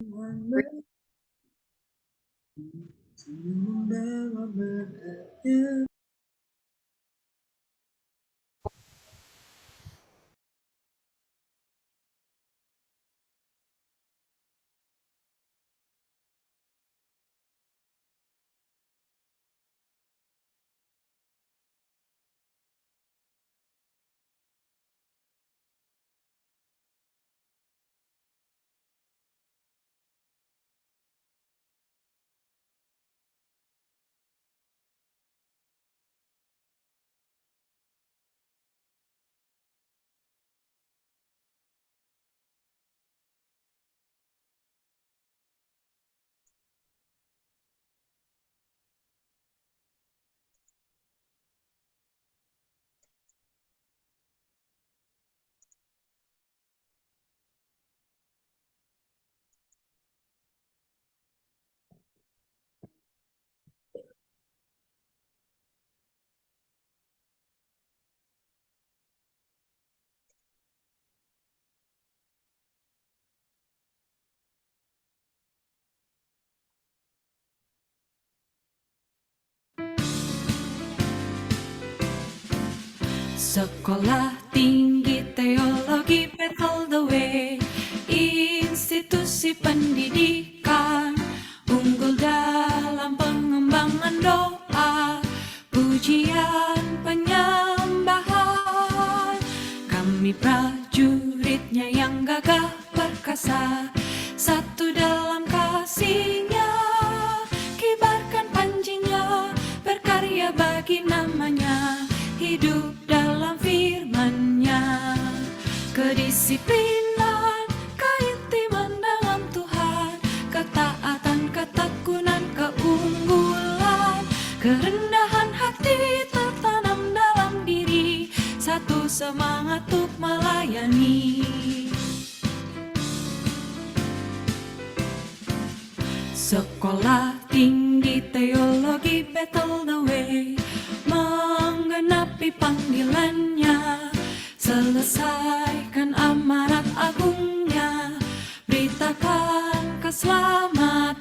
Membawa berkatnya. Sekolah Tinggi Teologi Bethel the Way, institusi pendidikan unggul dalam pengembangan doa, pujian, penyembahan. Kami prajuritnya yang gagah perkasa, satu dalam kasihnya, kibarkan panjinya, berkarya bagi namanya, hidup dalam firman-Nya. Kedisiplinan, keintiman dalam Tuhan, ketaatan, ketekunan, keunggulan, kerendahan hati tertanam dalam diri, satu semangat untuk melayani. Sekolah Tinggi Teologi Bethel the Way, menggenapi panggilannya, selesaikan amanat agungnya, beritakan keselamatan.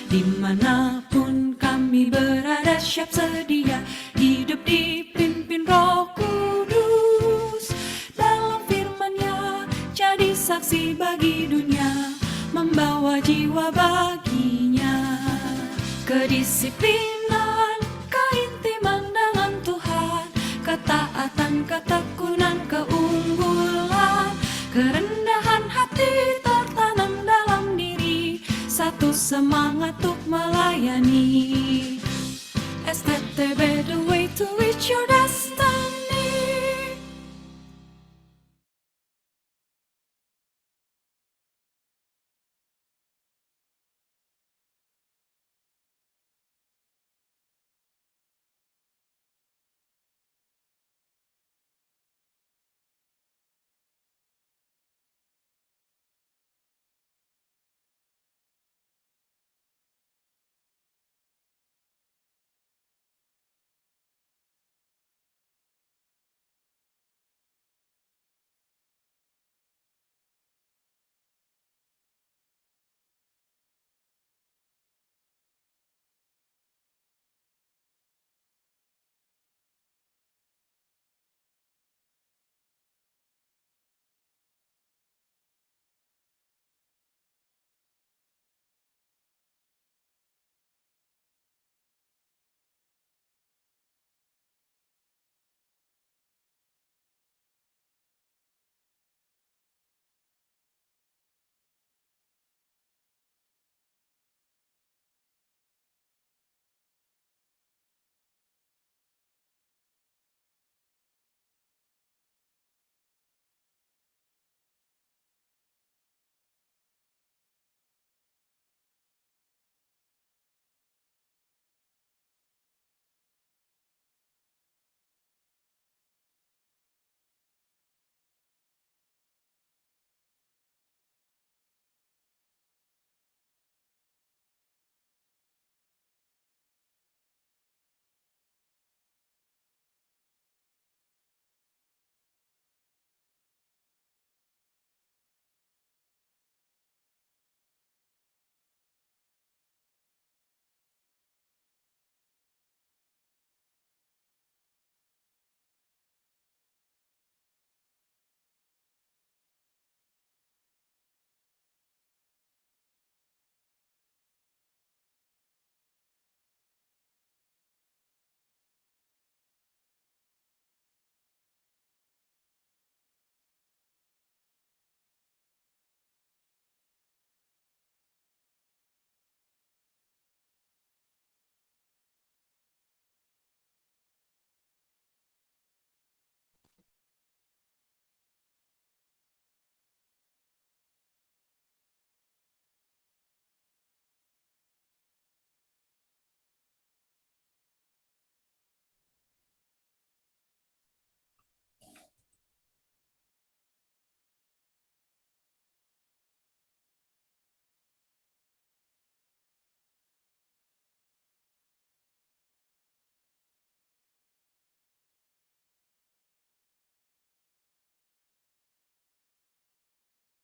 Dimanapun kami berada, siap sedia, hidup dipimpin Roh Kudus. Dalam firman-Nya, jadi saksi bagi dunia, membawa jiwa baginya. Kedisiplinan, keintiman dengan Tuhan, ketaatan, ketekunan, keunggulan, kerendahan hati tertanam dalam diri, satu semangat untuk melayani. STTB, the way to reach your destiny.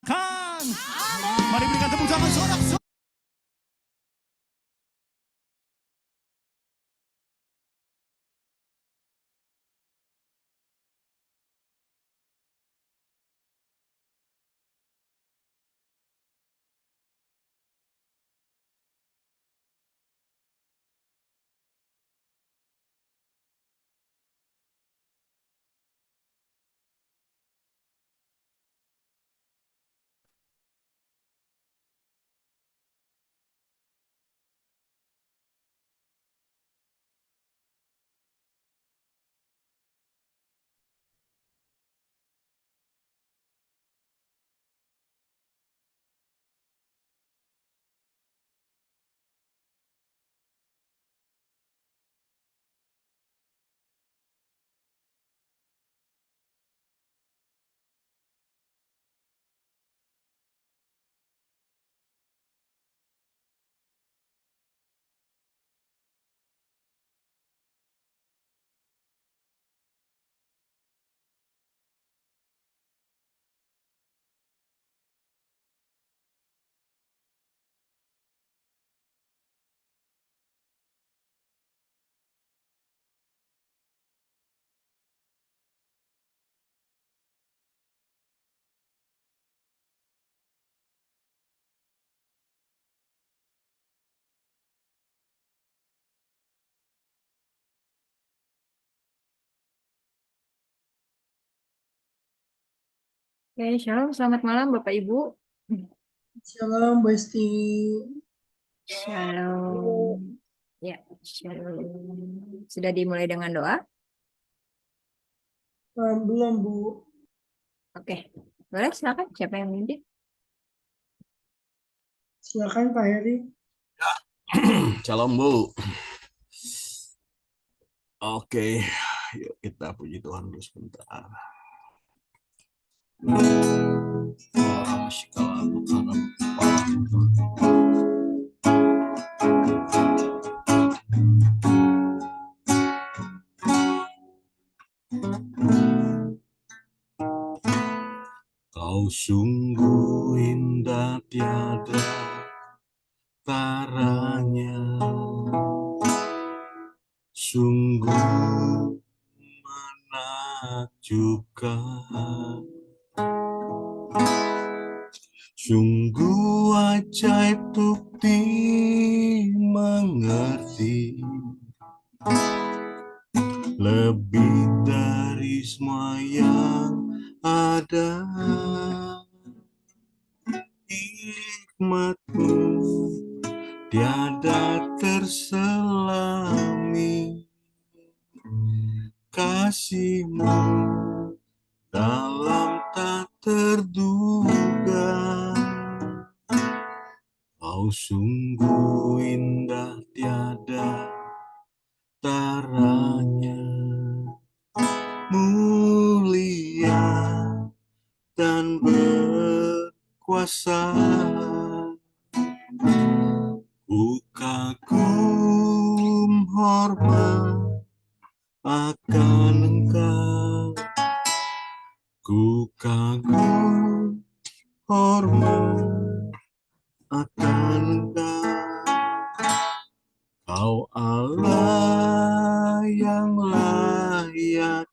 Kang. Mari berikan tepuk tangan sorak-sorai. Oke, shalom, selamat malam Bapak Ibu. Shalom, Besti. Shalom. Ya, shalom. Sudah dimulai dengan doa? Belum, Bu. Oke, boleh silakan. Siapa yang memimpin? Silakan Pak Heri. Shalom Bu. Oke, yuk kita puji Tuhan dulu sebentar. Kau sungguh indah tiada taranya, sungguh menakjubkan, sungguh ajaib untuk dimengerti, lebih dari semua yang ada. Hikmatmu tiada terselami, kasihmu dalam tak terduga. Kau sungguh indah tiada taranya, mulia dan berkuasa. Ku kagum hormat akan Engkau, ku kagum hormat akan Engkau. Kau Allah yang layak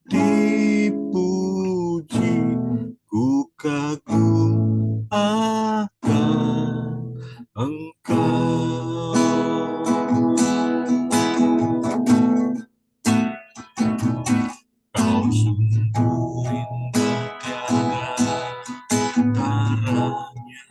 dipuji, ku kagum akan Engkau. Kau sungguh indah tiada taranya,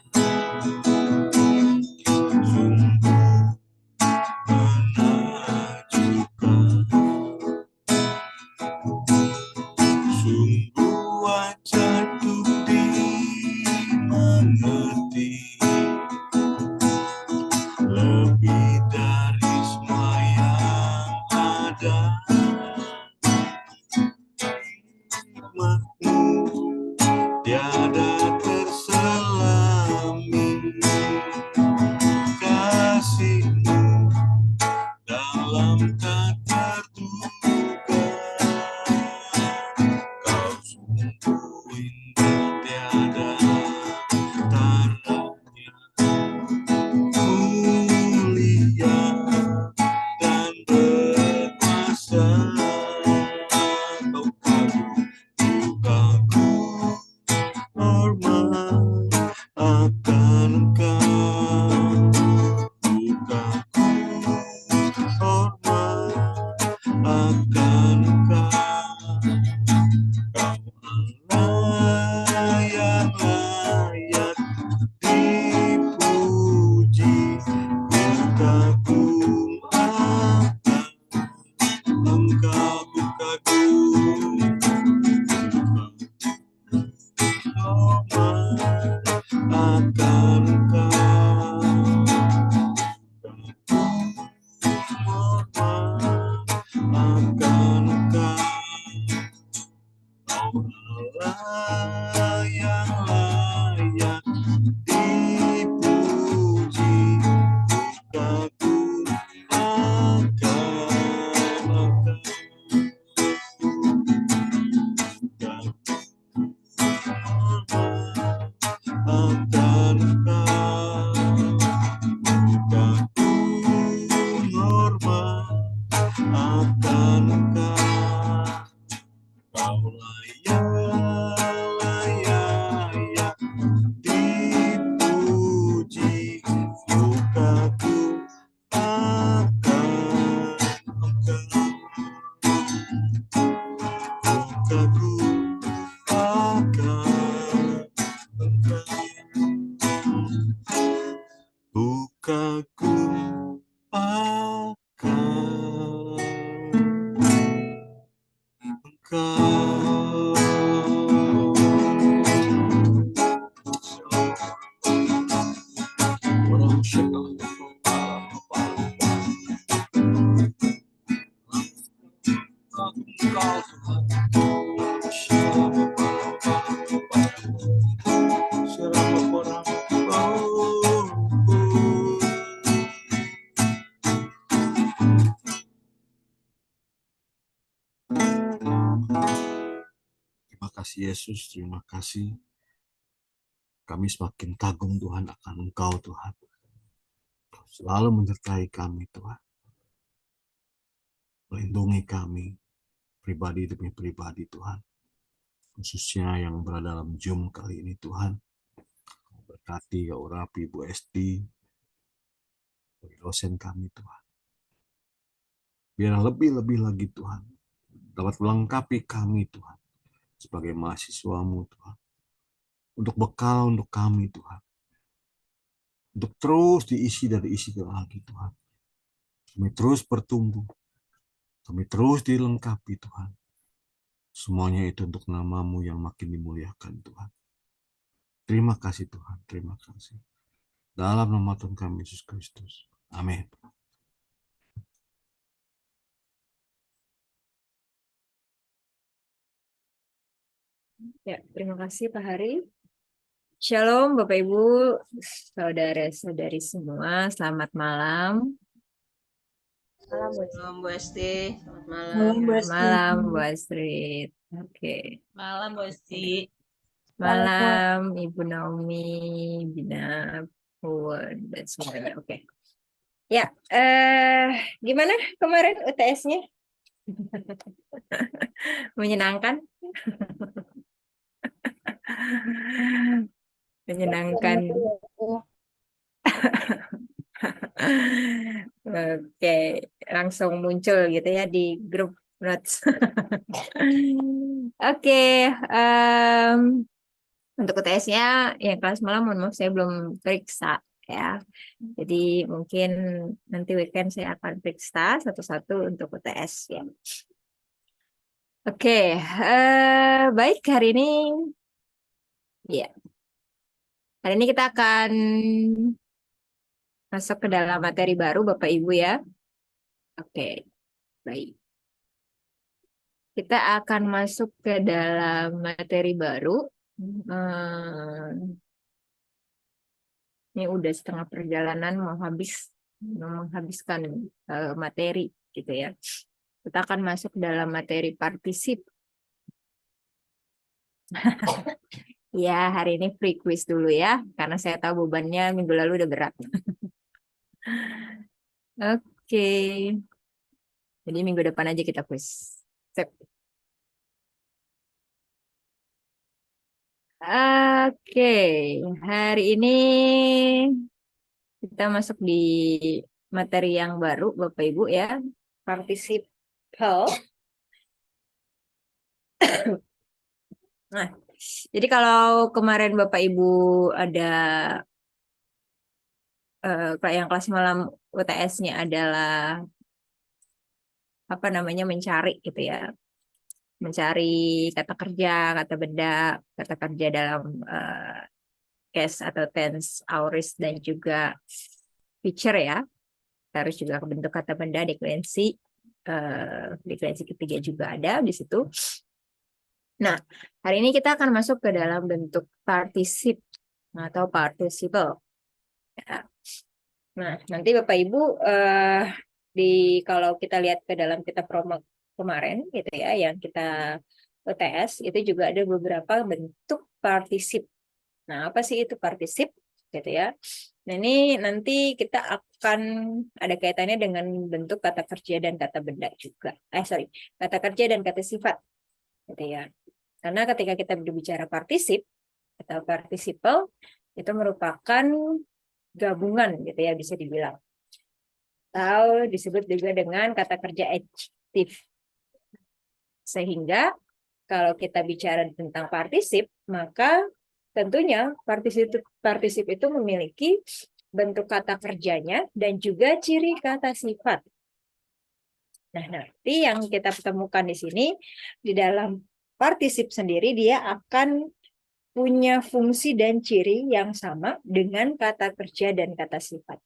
Terima kasih Yesus, terima kasih. Kami semakin kagum Tuhan akan Engkau Tuhan. Selalu menyertai kami Tuhan. Melindungi kami, pribadi demi pribadi Tuhan. Khususnya yang berada dalam Zoom kali ini Tuhan. Berkati Kak Urapi, Bu Esti, dosen kami Tuhan. Biar lebih-lebih lagi Tuhan. Dapat melengkapi kami Tuhan. Sebagai mahasiswamu Tuhan. Untuk bekal untuk kami Tuhan. Untuk terus diisi dan diisi lagi Tuhan. Kami terus bertumbuh. Kami terus dilengkapi Tuhan. Semuanya itu untuk nama-Mu yang makin dimuliakan Tuhan. Terima kasih Tuhan, terima kasih. Dalam nama Tuhan kami Yesus Kristus. Amin. Ya, terima kasih Pak Hari. Shalom Bapak Ibu, saudara-saudari semua, selamat malam. Malam Bu Esti, selamat malam. Malam Bu Selamat Esti. malam Bu Astrid. Oke. Malam Bu Esti. Malam Ibu Naomi, Bina, Puan, dan semuanya. Oke. Ya, gimana kemarin UTS-nya? Menyenangkan? Menyenangkan. Oke, langsung muncul gitu ya di grup notes. Oke, untuk UTS-nya yang kelas malam mohon maaf saya belum periksa ya. Jadi mungkin nanti weekend saya akan periksa satu-satu untuk UTS ya. Oke, baik hari ini ya. Hari ini kita akan masuk ke dalam materi baru Bapak Ibu ya. Oke, baik. Kita akan masuk ke dalam materi baru. Ini udah setengah perjalanan menghabiskan materi gitu ya. Kita akan masuk dalam materi partisip. Ya, hari ini free quiz dulu ya, karena saya tahu bebannya minggu lalu udah berat. Oke. Jadi minggu depan aja kita quiz. Sip. Oke, hari ini kita masuk di materi yang baru, Bapak Ibu ya, participle. Nah, jadi kalau kemarin Bapak Ibu ada yang kelas malam UTS-nya adalah apa namanya mencari gitu ya, mencari kata kerja, kata kerja dalam case atau tense, aorist dan juga feature ya. Harus juga bentuk kata benda, deklinasi ketiga juga ada di situ. Nah, hari ini kita akan masuk ke dalam bentuk participe atau participle. Ya. Nah, nanti Bapak Ibu kalau kita lihat ke dalam kita promo kemarin gitu ya, yang kita UTS itu juga ada beberapa bentuk participe. Nah, apa sih itu participe gitu ya? Nah, ini nanti kita akan ada kaitannya dengan bentuk kata kerja dan kata benda juga. Kata kerja dan kata sifat gitu ya. Karena ketika kita berbicara partisip atau participle itu merupakan gabungan gitu ya bisa dibilang. Atau disebut juga dengan kata kerja adjektif. Sehingga kalau kita bicara tentang partisip, maka tentunya partisip itu memiliki bentuk kata kerjanya dan juga ciri kata sifat. Nah, nanti yang kita temukan di sini, di dalam partisip sendiri, dia akan punya fungsi dan ciri yang sama dengan kata kerja dan kata sifat.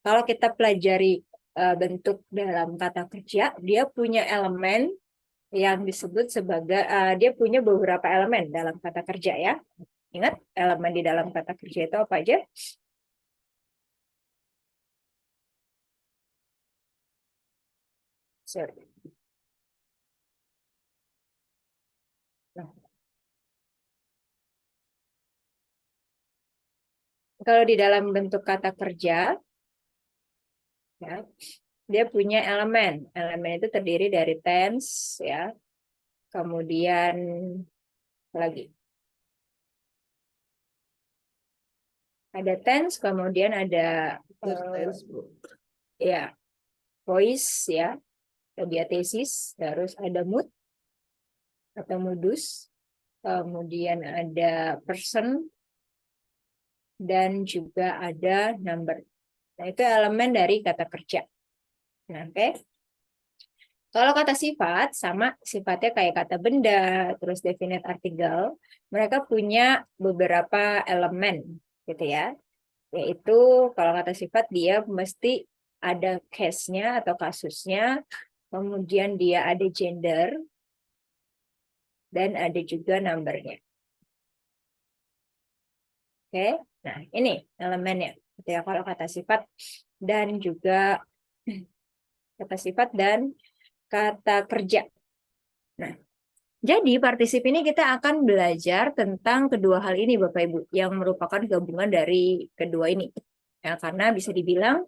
Kalau kita pelajari bentuk dalam kata kerja, dia punya elemen yang disebut sebagai, dia punya beberapa elemen dalam kata kerja ya. Ingat, elemen di dalam kata kerja itu apa aja? Sorry. Nah, kalau di dalam bentuk kata kerja, ya, dia punya elemen. Elemen itu terdiri dari tense, ya. Kemudian lagi ada tense, kemudian ada ya voice, ya, diatesis, terus ada mood atau modus, kemudian ada person, dan juga ada number. Nah, itu elemen dari kata kerja. Nah, oke. Kalau kata sifat, sama sifatnya kayak kata benda, terus definite artikel, mereka punya beberapa elemen, gitu ya. Yaitu kalau kata sifat dia mesti ada case-nya atau kasusnya, kemudian dia ada gender, dan ada juga number-nya. Oke, nah ini elemennya. Ya, kalau kata sifat dan juga kata kerja. Nah, jadi partisip ini kita akan belajar tentang kedua hal ini Bapak Ibu, yang merupakan gabungan dari kedua ini. Ya, karena bisa dibilang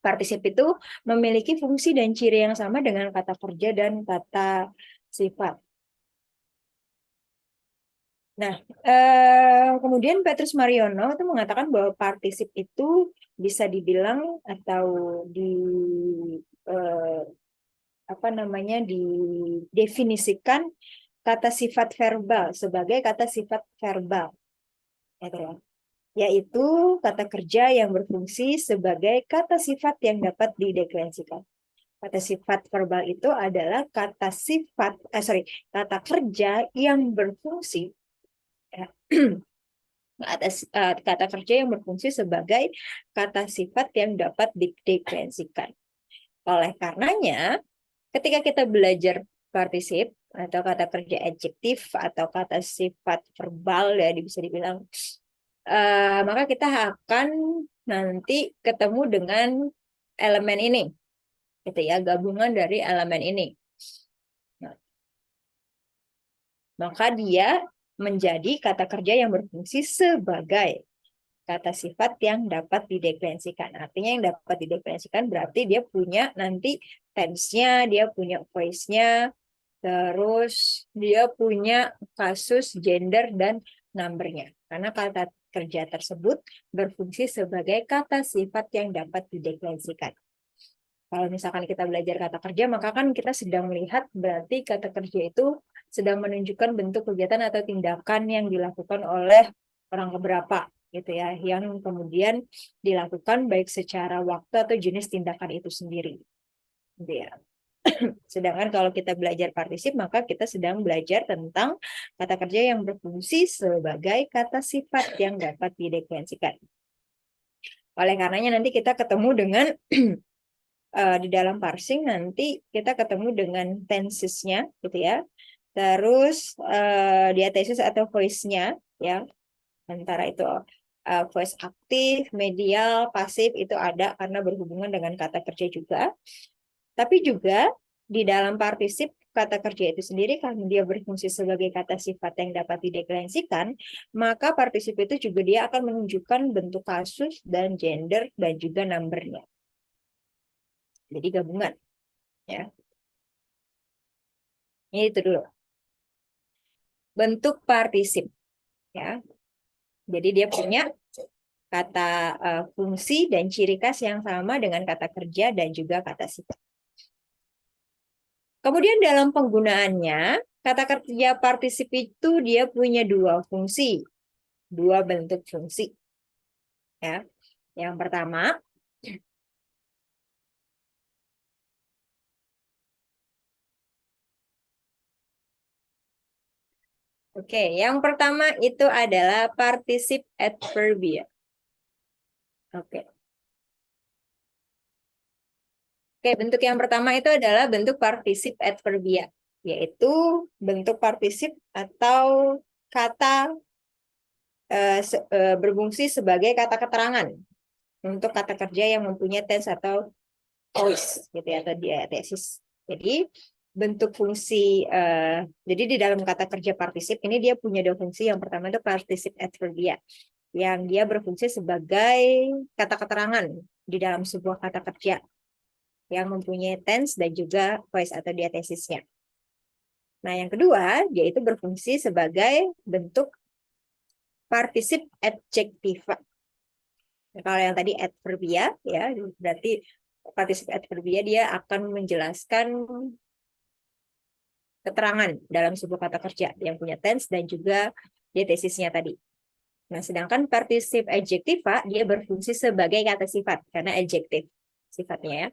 partisip itu memiliki fungsi dan ciri yang sama dengan kata kerja dan kata sifat. Nah, kemudian Petrus Mariono itu mengatakan bahwa partisip itu bisa dibilang atau didefinisikan kata sifat verbal sebagai kata sifat verbal, yaitu kata kerja yang berfungsi sebagai kata sifat yang dapat dideklarasikan. Kata sifat verbal itu adalah kata kerja yang berfungsi kata kerja yang berfungsi sebagai kata sifat yang dapat dideklarasikan. Oleh karenanya, ketika kita belajar partisip atau kata kerja adjektif atau kata sifat verbal ya bisa dibilang, maka kita akan nanti ketemu dengan elemen ini, gitu ya, gabungan dari elemen ini. Nah, maka dia menjadi kata kerja yang berfungsi sebagai kata sifat yang dapat dideklarasikan. Artinya yang dapat dideklarasikan berarti dia punya nanti tense-nya, dia punya voice-nya, terus dia punya kasus, gender, dan numbernya. Karena kata kerja tersebut berfungsi sebagai kata sifat yang dapat dideklarasikan. Kalau misalkan kita belajar kata kerja, maka kan kita sedang melihat berarti kata kerja itu sedang menunjukkan bentuk kegiatan atau tindakan yang dilakukan oleh orang keberapa, gitu ya, yang kemudian dilakukan baik secara waktu atau jenis tindakan itu sendiri, gitu ya. Sedangkan kalau kita belajar partisip, maka kita sedang belajar tentang kata kerja yang berfungsi sebagai kata sifat yang dapat dideklarasikan. Oleh karenanya nanti kita ketemu dengan di dalam parsing nanti kita ketemu dengan tensesnya, gitu ya. Terus diathesis atau voice-nya, ya. Antara itu voice aktif, medial, pasif itu ada karena berhubungan dengan kata kerja juga. Tapi juga di dalam partisip kata kerja itu sendiri karena dia berfungsi sebagai kata sifat yang dapat dideklarasikan, maka partisip itu juga dia akan menunjukkan bentuk kasus dan gender dan juga numbernya. Jadi gabungan, ya. Ini itu dulu. Bentuk partisip, ya. Jadi dia punya kata fungsi dan ciri khas yang sama dengan kata kerja dan juga kata sifat. Kemudian dalam penggunaannya, kata kerja partisip itu dia punya dua fungsi, dua bentuk fungsi. Ya. Yang pertama, yang pertama itu adalah partisip adverbia. Bentuk yang pertama itu adalah bentuk partisip adverbia, yaitu bentuk partisip atau kata berfungsi sebagai kata keterangan untuk kata kerja yang mempunyai tense atau voice, gitu ya, atau diathesis. Jadi bentuk fungsi, jadi di dalam kata kerja partisip ini dia punya dua fungsi. Yang pertama itu partisip adverbia, yang dia berfungsi sebagai kata keterangan di dalam sebuah kata kerja yang mempunyai tense dan juga voice atau diathesisnya. Nah, yang kedua, yaitu berfungsi sebagai bentuk partisip adjektiva. Nah, kalau yang tadi adverbia, ya, berarti partisip adverbia dia akan menjelaskan keterangan dalam sebuah kata kerja yang punya tense dan juga diathesisnya tadi. Nah, sedangkan partisip adjektiva dia berfungsi sebagai kata sifat karena adjektif sifatnya, ya,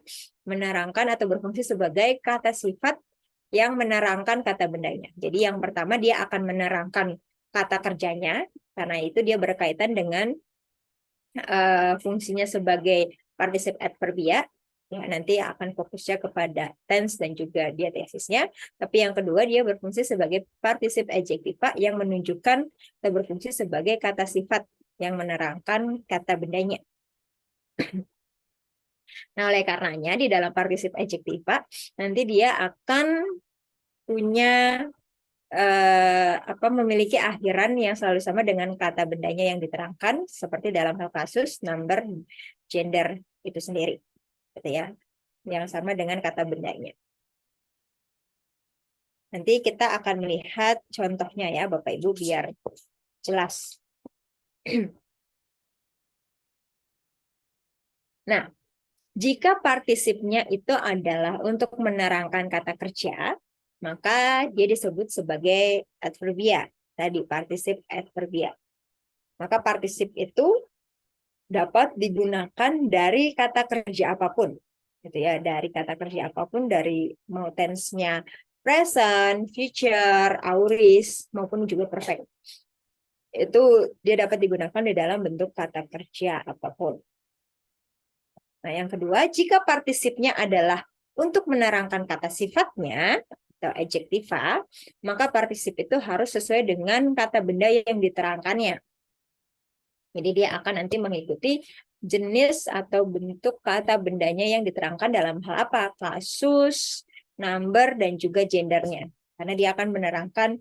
menerangkan atau berfungsi sebagai kata sifat yang menerangkan kata bendanya. Jadi yang pertama dia akan menerangkan kata kerjanya karena itu dia berkaitan dengan fungsinya sebagai partisip adverbia. Ya, nanti akan fokusnya kepada tense dan juga diathesisnya. Tapi yang kedua dia berfungsi sebagai partisip adjektiva yang menunjukkan atau berfungsi sebagai kata sifat yang menerangkan kata bendanya. Nah, oleh karenanya di dalam partisip adjektiva nanti dia akan punya memiliki akhiran yang selalu sama dengan kata bendanya yang diterangkan seperti dalam hal kasus, number, gender itu sendiri, gitu ya, yang sama dengan kata bendanya. Nanti kita akan melihat contohnya ya Bapak Ibu biar jelas. Nah, jika partisipnya itu adalah untuk menerangkan kata kerja, maka dia disebut sebagai adverbia. Tadi partisip adverbia. Maka partisip itu dapat digunakan dari kata kerja apapun. Gitu ya, dari kata kerja apapun, dari mau tense-nya present, future, aorist maupun juga perfect. Itu dia dapat digunakan di dalam bentuk kata kerja apapun. Nah, yang kedua, jika partisipnya adalah untuk menerangkan kata sifatnya atau adjektiva, maka partisip itu harus sesuai dengan kata benda yang diterangkannya. Jadi dia akan nanti mengikuti jenis atau bentuk kata bendanya yang diterangkan dalam hal apa? Kasus, number, dan juga gendernya. Karena dia akan menerangkan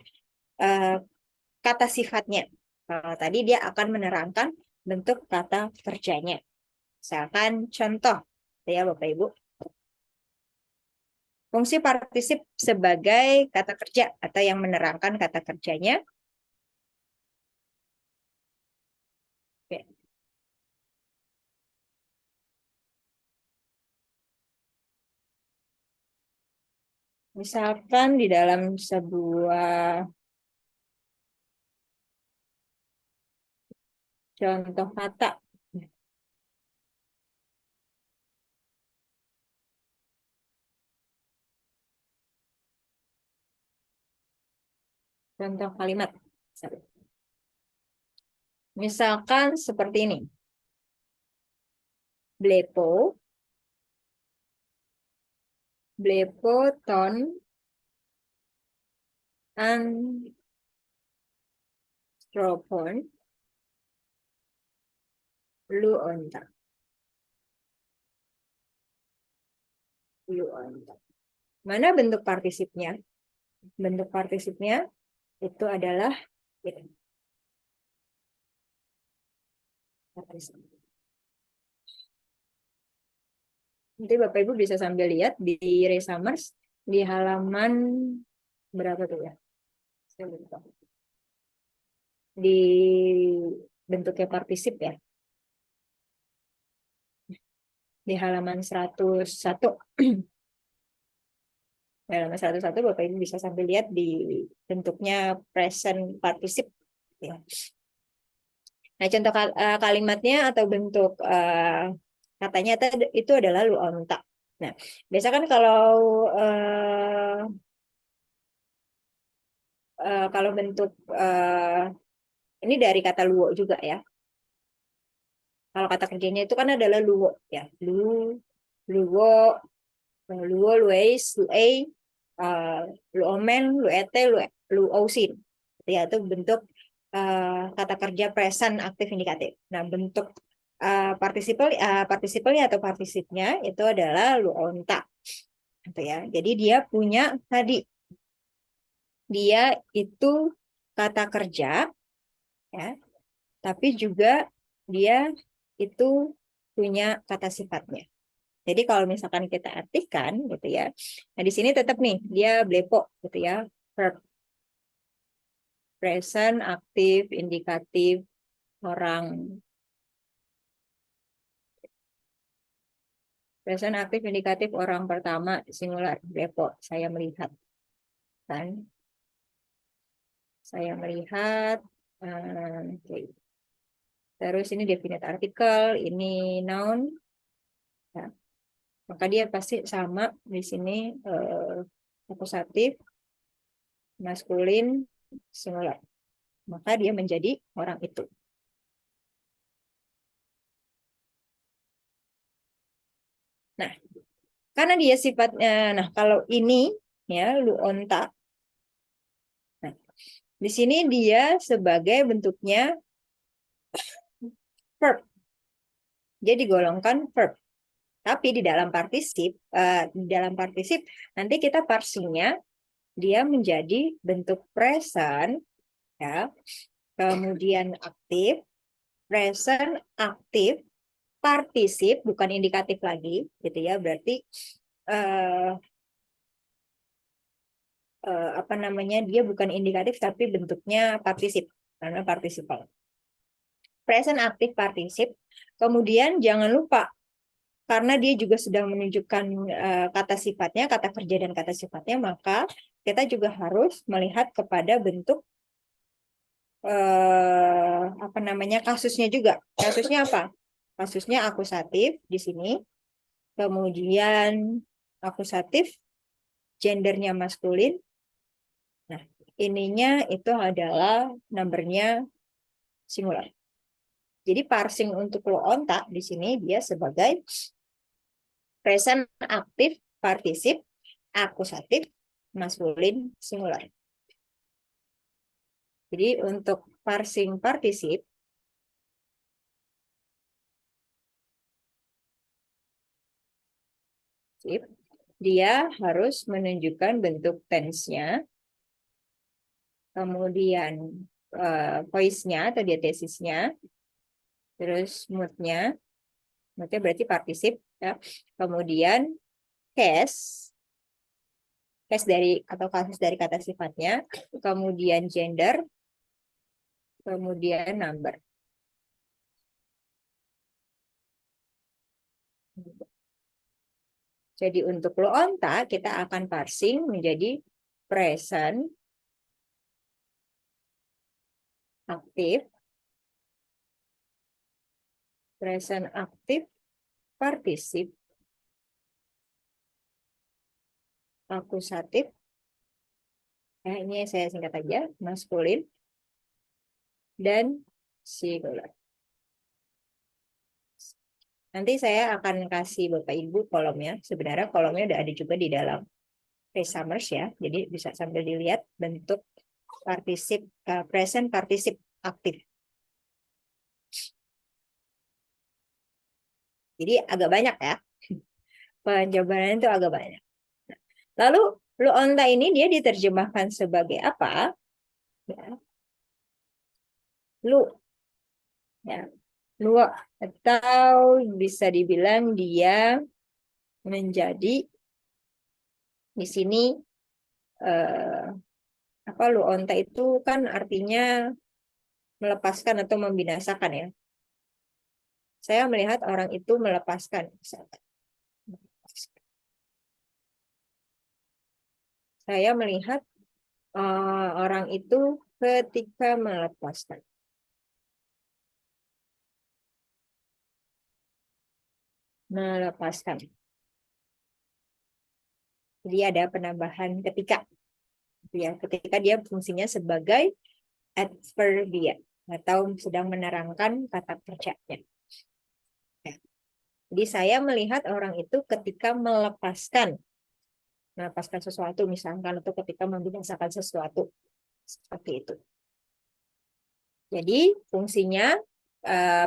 kata sifatnya. Kalau tadi dia akan menerangkan bentuk kata kerjanya. Misalkan contoh, ya Bapak Ibu. Fungsi partisip sebagai kata kerja atau yang menerangkan kata kerjanya. Misalkan di dalam sebuah contoh kata, contoh kalimat. Misalkan seperti ini. Blepo, blepo ton antropon luonta. Luonta. Mana bentuk partisipnya? Bentuk partisipnya itu adalah ini. Partisip. Nanti Bapak Ibu bisa sambil lihat di Resummers di halaman berapa tuh ya? Saya lupa. Di bentuknya partisip ya. Di halaman 101. Di halaman 101 Bapak Ibu bisa sambil lihat di bentuknya present particip ya. Nah, contoh kalimatnya atau bentuk katanya itu adalah luonta. Nah, biasa kan kalau bentuk ini dari kata luo juga ya. Kalau kata kerjanya itu kan adalah luo ya. Luo, lueis, luei, luomen, luete, luosin. Ya, itu bentuk kata kerja present aktif indikatif. Nah, bentuk partisipalnya atau partisipnya itu adalah luonta. Gitu ya. Jadi dia punya tadi dia itu kata kerja ya, tapi juga dia itu punya kata sifatnya. Jadi kalau misalkan kita artikan gitu ya. Nah, di sini tetap nih dia blepo gitu ya. Verb present, aktif, indikatif, orang. Present, aktif, indikatif, orang pertama, singular, blepo. Saya melihat. Kan? Saya melihat. Okay. Terus ini definite artikel, ini noun. Ya. Maka dia pasti sama di sini akusatif, maskulin, singular. Maka dia menjadi orang itu. Nah, karena dia sifatnya, nah kalau ini ya luonta, nah, di sini dia sebagai bentuknya verb. Dia digolongkan verb. Tapi di dalam partisip nanti kita parsingnya dia menjadi bentuk present ya. Kemudian aktif, present, aktif, partisip bukan indikatif lagi gitu ya. Berarti apa namanya? Dia bukan indikatif tapi bentuknya partisip karena partisipal. Present, aktif, partisip. Kemudian jangan lupa karena dia juga sudah menunjukkan kata sifatnya, kata kerja dan kata sifatnya, maka kita juga harus melihat kepada bentuk apa namanya kasusnya juga. Kasusnya apa? Kasusnya akusatif di sini. Kemudian akusatif gendernya maskulin. Nah, ininya itu adalah numbernya singular. Jadi parsing untuk luonta di sini dia sebagai present aktif partisip akusatif maskulin singular. Jadi untuk parsing partisip dia harus menunjukkan bentuk tense-nya, kemudian voice-nya atau diatesisnya, terus mood-nya berarti partisip, ya. Kemudian case dari atau kasus dari kata sifatnya, kemudian gender, kemudian number. Jadi untuk lu onta kita akan parsing menjadi present aktif, partisip, akusatif. Ini saya singkat aja, maskulin dan singular. Nanti saya akan kasih Bapak Ibu kolomnya. Sebenarnya kolomnya udah ada juga di dalam Summers ya. Jadi bisa sambil dilihat bentuk present partisip aktif. Jadi agak banyak ya. Penjabarannya itu agak banyak. Lalu lu onta ini dia diterjemahkan sebagai apa? Ya. Lu. Ya. Lu atau bisa dibilang dia menjadi di sini lu onta itu kan artinya melepaskan atau membinasakan ya. Saya melihat orang itu melepaskan. Saya melihat orang itu ketika melepaskan. Melepaskan. Jadi ada penambahan ketika. Ya, ketika dia fungsinya sebagai adverbia atau sedang menerangkan kata kerjanya. Ya. Jadi saya melihat orang itu ketika melepaskan sesuatu misalkan atau ketika membinasakan sesuatu seperti itu. Jadi fungsinya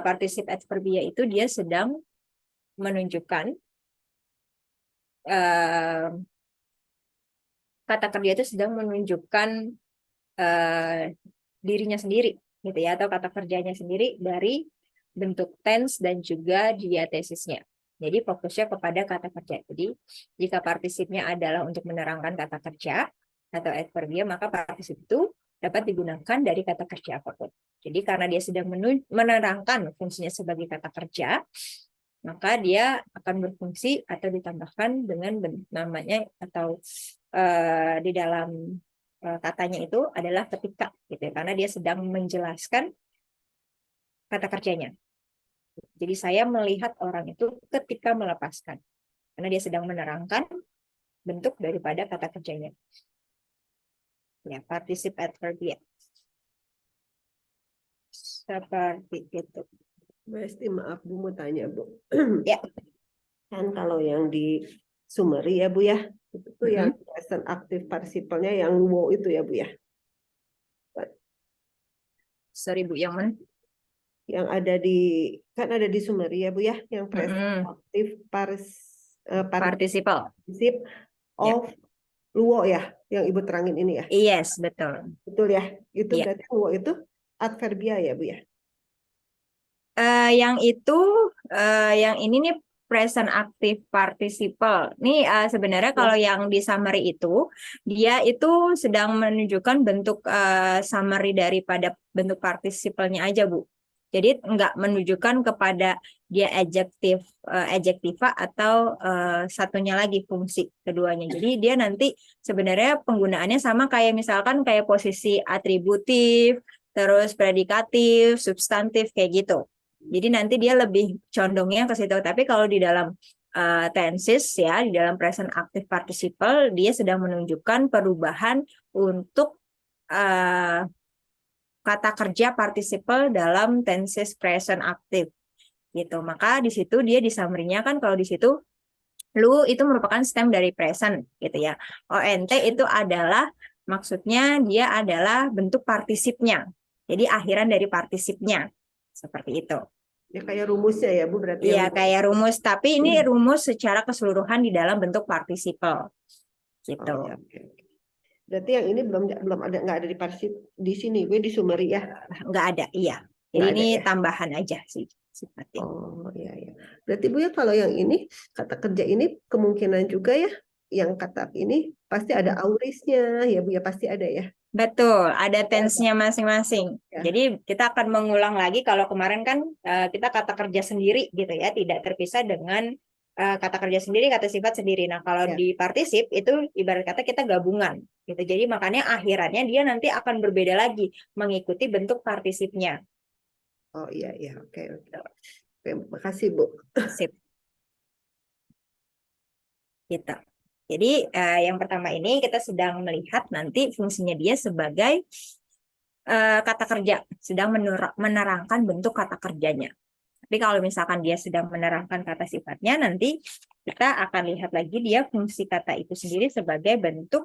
partisip adverbia itu dia sedang menunjukkan kata kerja itu sedang menunjukkan dirinya sendiri gitu ya, atau kata kerjanya sendiri dari bentuk tense dan juga diatesisnya. Jadi fokusnya kepada kata kerja. Jadi jika partisipnya adalah untuk menerangkan kata kerja atau adverbia, maka partisip itu dapat digunakan dari kata kerja apapun. Jadi karena dia sedang menerangkan fungsinya sebagai kata kerja, maka dia akan berfungsi atau ditambahkan dengan namanya atau di dalam katanya itu adalah ketika gitu ya, karena dia sedang menjelaskan kata kerjanya. Jadi saya melihat orang itu ketika melepaskan karena dia sedang menerangkan bentuk daripada kata kerjanya. Ya, partisip adverbia. Seperti itu. Mesti maaf Bu mau tanya Bu. Ya. Kan kalau yang di summary ya Bu ya, itu yang present active participle-nya yang wo itu ya Bu ya. Sorry Bu, yang mana? Yang ada kan ada di summary ya Bu ya, yang present active Participle of luo ya, yang Ibu terangin ini ya. Yes, betul. Betul ya. Itu Ya. berarti luo itu adverbia ya Bu ya. Yang ini nih present active participle. Nih sebenarnya kalau yang di summary itu dia itu sedang menunjukkan bentuk summary daripada bentuk participalnya aja Bu. Jadi nggak menunjukkan kepada dia adjektiva atau satunya lagi fungsi keduanya. Jadi dia nanti sebenarnya penggunaannya sama kayak misalkan kayak posisi atributif, terus predikatif, substantif kayak gitu. Jadi nanti dia lebih condongnya ke situ. Tapi kalau di dalam tenses ya, di dalam present active participle dia sedang menunjukkan perubahan untuk kata kerja participle dalam tenses present active gitu. Maka di situ dia di summary-nya kan kalau di situ lu itu merupakan stem dari present gitu ya. ONT itu adalah maksudnya dia adalah bentuk partisipnya. Jadi akhiran dari partisipnya. Seperti itu. Ya kayak rumusnya ya Bu berarti. Iya, kayak rumus, tapi ini rumus secara keseluruhan di dalam bentuk participle. Gitu. Oh, ya, okay. Berarti yang ini belum ada, nggak ada di partisip di sini, gue di summary ya. Nggak ada, iya. Jadi Nggak ini ada, ya? tambahan aja sih sifatnya. Oh iya ya. Berarti Bu ya kalau yang ini kata kerja ini kemungkinan juga ya, yang kata ini pasti ada aurisnya ya Bu ya, pasti ada ya. Betul, ada tense-nya masing-masing. Ya. Jadi kita akan mengulang lagi kalau kemarin kan kita kata kerja sendiri gitu ya, tidak terpisah dengan kata kerja sendiri, kata sifat sendiri. Nah, kalau Ya. di partisip itu ibarat kata kita gabungan gitu. Jadi makanya akhirannya dia nanti akan berbeda lagi mengikuti bentuk partisipnya. Oh iya iya, oke oke. Oke, makasih Bu. Sip. Gitu. Jadi yang pertama ini kita sedang melihat nanti fungsinya dia sebagai kata kerja, sedang menerangkan bentuk kata kerjanya. Tapi kalau misalkan dia sedang menerangkan kata sifatnya, nanti kita akan lihat lagi dia fungsi kata itu sendiri sebagai bentuk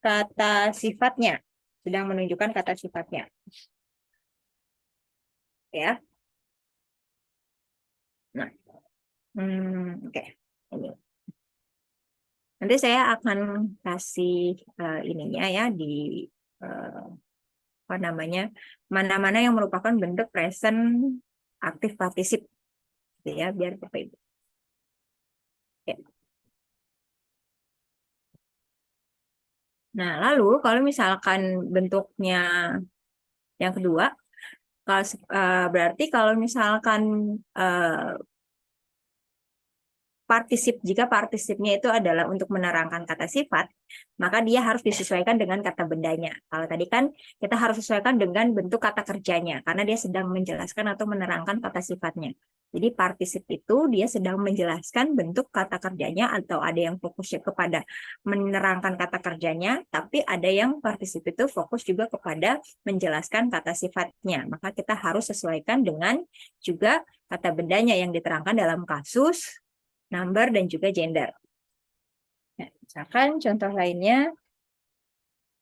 kata sifatnya, sedang menunjukkan kata sifatnya. Ya. Nah, oke. Ini. Nanti saya akan kasih ininya ya di apa namanya, mana-mana yang merupakan bentuk present aktif partisip, gitu ya, biar Bapak Ibu. Ya. Nah, lalu kalau misalkan bentuknya yang kedua, kalau berarti kalau misalkan jika partisipnya itu adalah untuk menerangkan kata sifat, maka dia harus disesuaikan dengan kata bendanya. Kalau tadi kan kita harus sesuaikan dengan bentuk kata kerjanya, karena dia sedang menjelaskan atau menerangkan kata sifatnya. Jadi partisip itu dia sedang menjelaskan bentuk kata kerjanya, atau ada yang fokusnya kepada menerangkan kata kerjanya, tapi ada yang partisip itu fokus juga kepada menjelaskan kata sifatnya. Maka kita harus sesuaikan dengan juga kata bendanya yang diterangkan dalam kasus number dan juga gender. Nah, misalkan contoh lainnya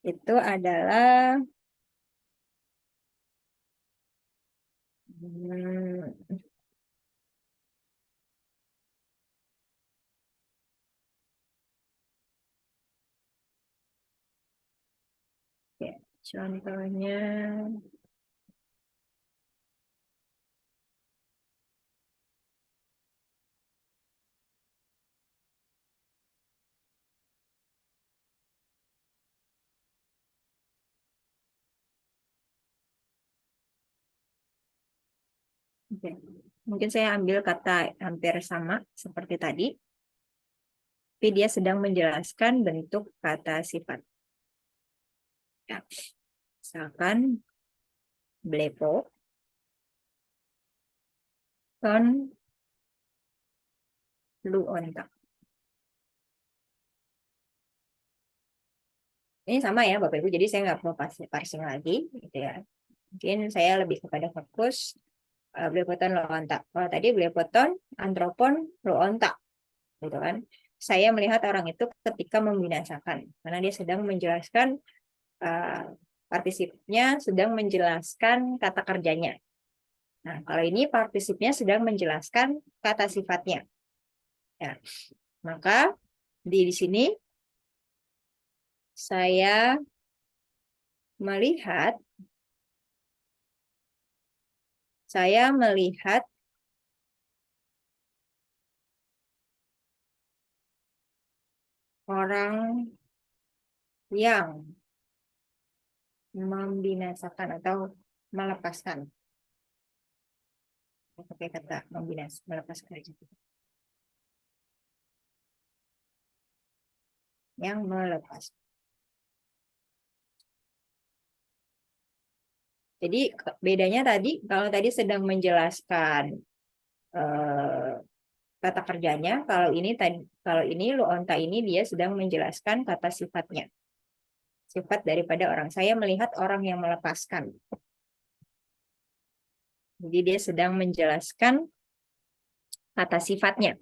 itu adalah ya, contohnya oke. Mungkin saya ambil kata hampir sama seperti tadi, tapi dia sedang menjelaskan bentuk kata sifat. Ya. Misalkan blepo, ton, lu ontak. Ini sama ya Bapak Ibu, jadi saya nggak perlu parsing lagi, gitu ya. Mungkin saya lebih kepada fokus blepoton lo ontak. Kalau tadi blepoton, antropon, lo ontak, gitu kan. Saya melihat orang itu ketika membinasakan, karena dia sedang menjelaskan partisipnya, sedang menjelaskan kata kerjanya. Nah, kalau ini partisipnya sedang menjelaskan kata sifatnya. Ya, maka di sini saya melihat orang yang membinasakan atau melepaskan. Pakai kata melepaskan aja. Yang melepas. Jadi bedanya tadi, kalau tadi sedang menjelaskan kata kerjanya, kalau ini lu onta ini dia sedang menjelaskan kata sifatnya. Sifat daripada orang. Saya melihat orang yang melepaskan. Jadi dia sedang menjelaskan kata sifatnya.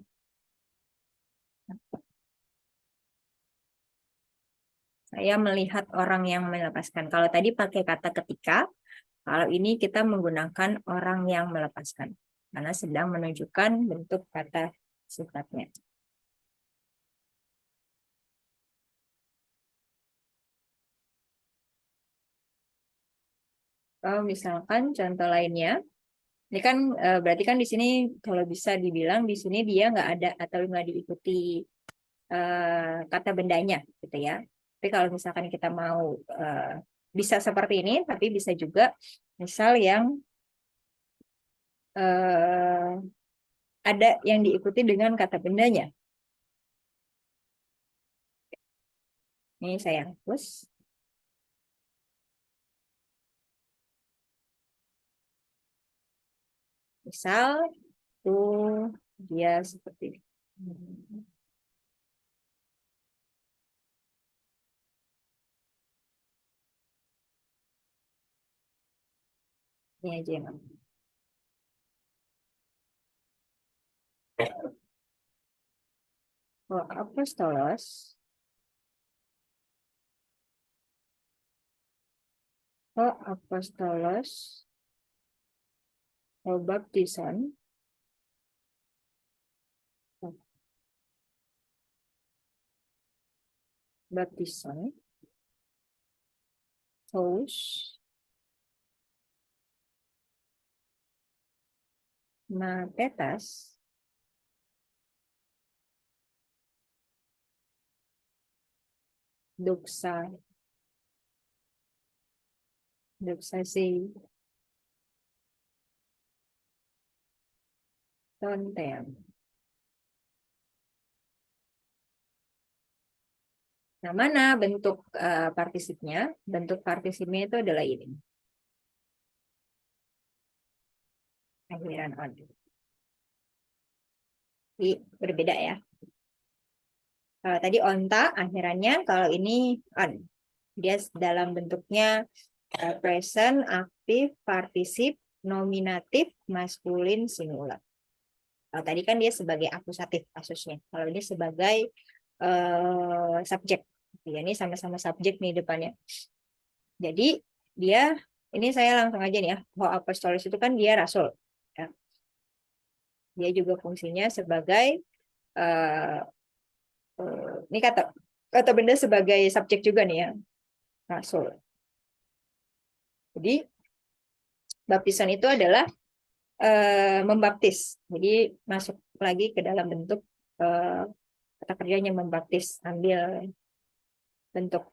Saya melihat orang yang melepaskan. Kalau tadi pakai kata ketika, kalau ini kita menggunakan orang yang melepaskan. Karena sedang menunjukkan bentuk kata sifatnya. Kalau misalkan contoh lainnya, ini kan berarti kan di sini kalau bisa dibilang di sini dia nggak ada atau nggak diikuti kata bendanya, gitu ya. Tapi kalau misalkan kita mau bisa seperti ini, tapi bisa juga misal yang ada yang diikuti dengan kata bendanya. Ini saya hapus. Misal tuh dia seperti ini. Ini aja yang apostolos, apostolos, baptisan, baptisan, tous, matetas, doxa, doxasi, tontem. Nah, mana bentuk partisipnya? Bentuk partisipnya itu adalah ini. Akhiran on. Jadi berbeda ya. Kalau tadi onta akhirannya, kalau ini on. Dia dalam bentuknya present, aktif, partisip, nominatif, maskulin, singular. Kalau tadi kan dia sebagai akusatif kasusnya. Kalau ini sebagai subjek. Ya, ini sama-sama subjek nih depannya. Jadi dia, ini saya langsung aja nih ya. Apostolos itu kan dia rasul. Ya. Dia juga fungsinya sebagai ini kata benda sebagai subjek juga nih ya, rasul. Jadi baptisan itu adalah membaptis. Jadi masuk lagi ke dalam bentuk kata kerjanya membaptis, ambil bentuk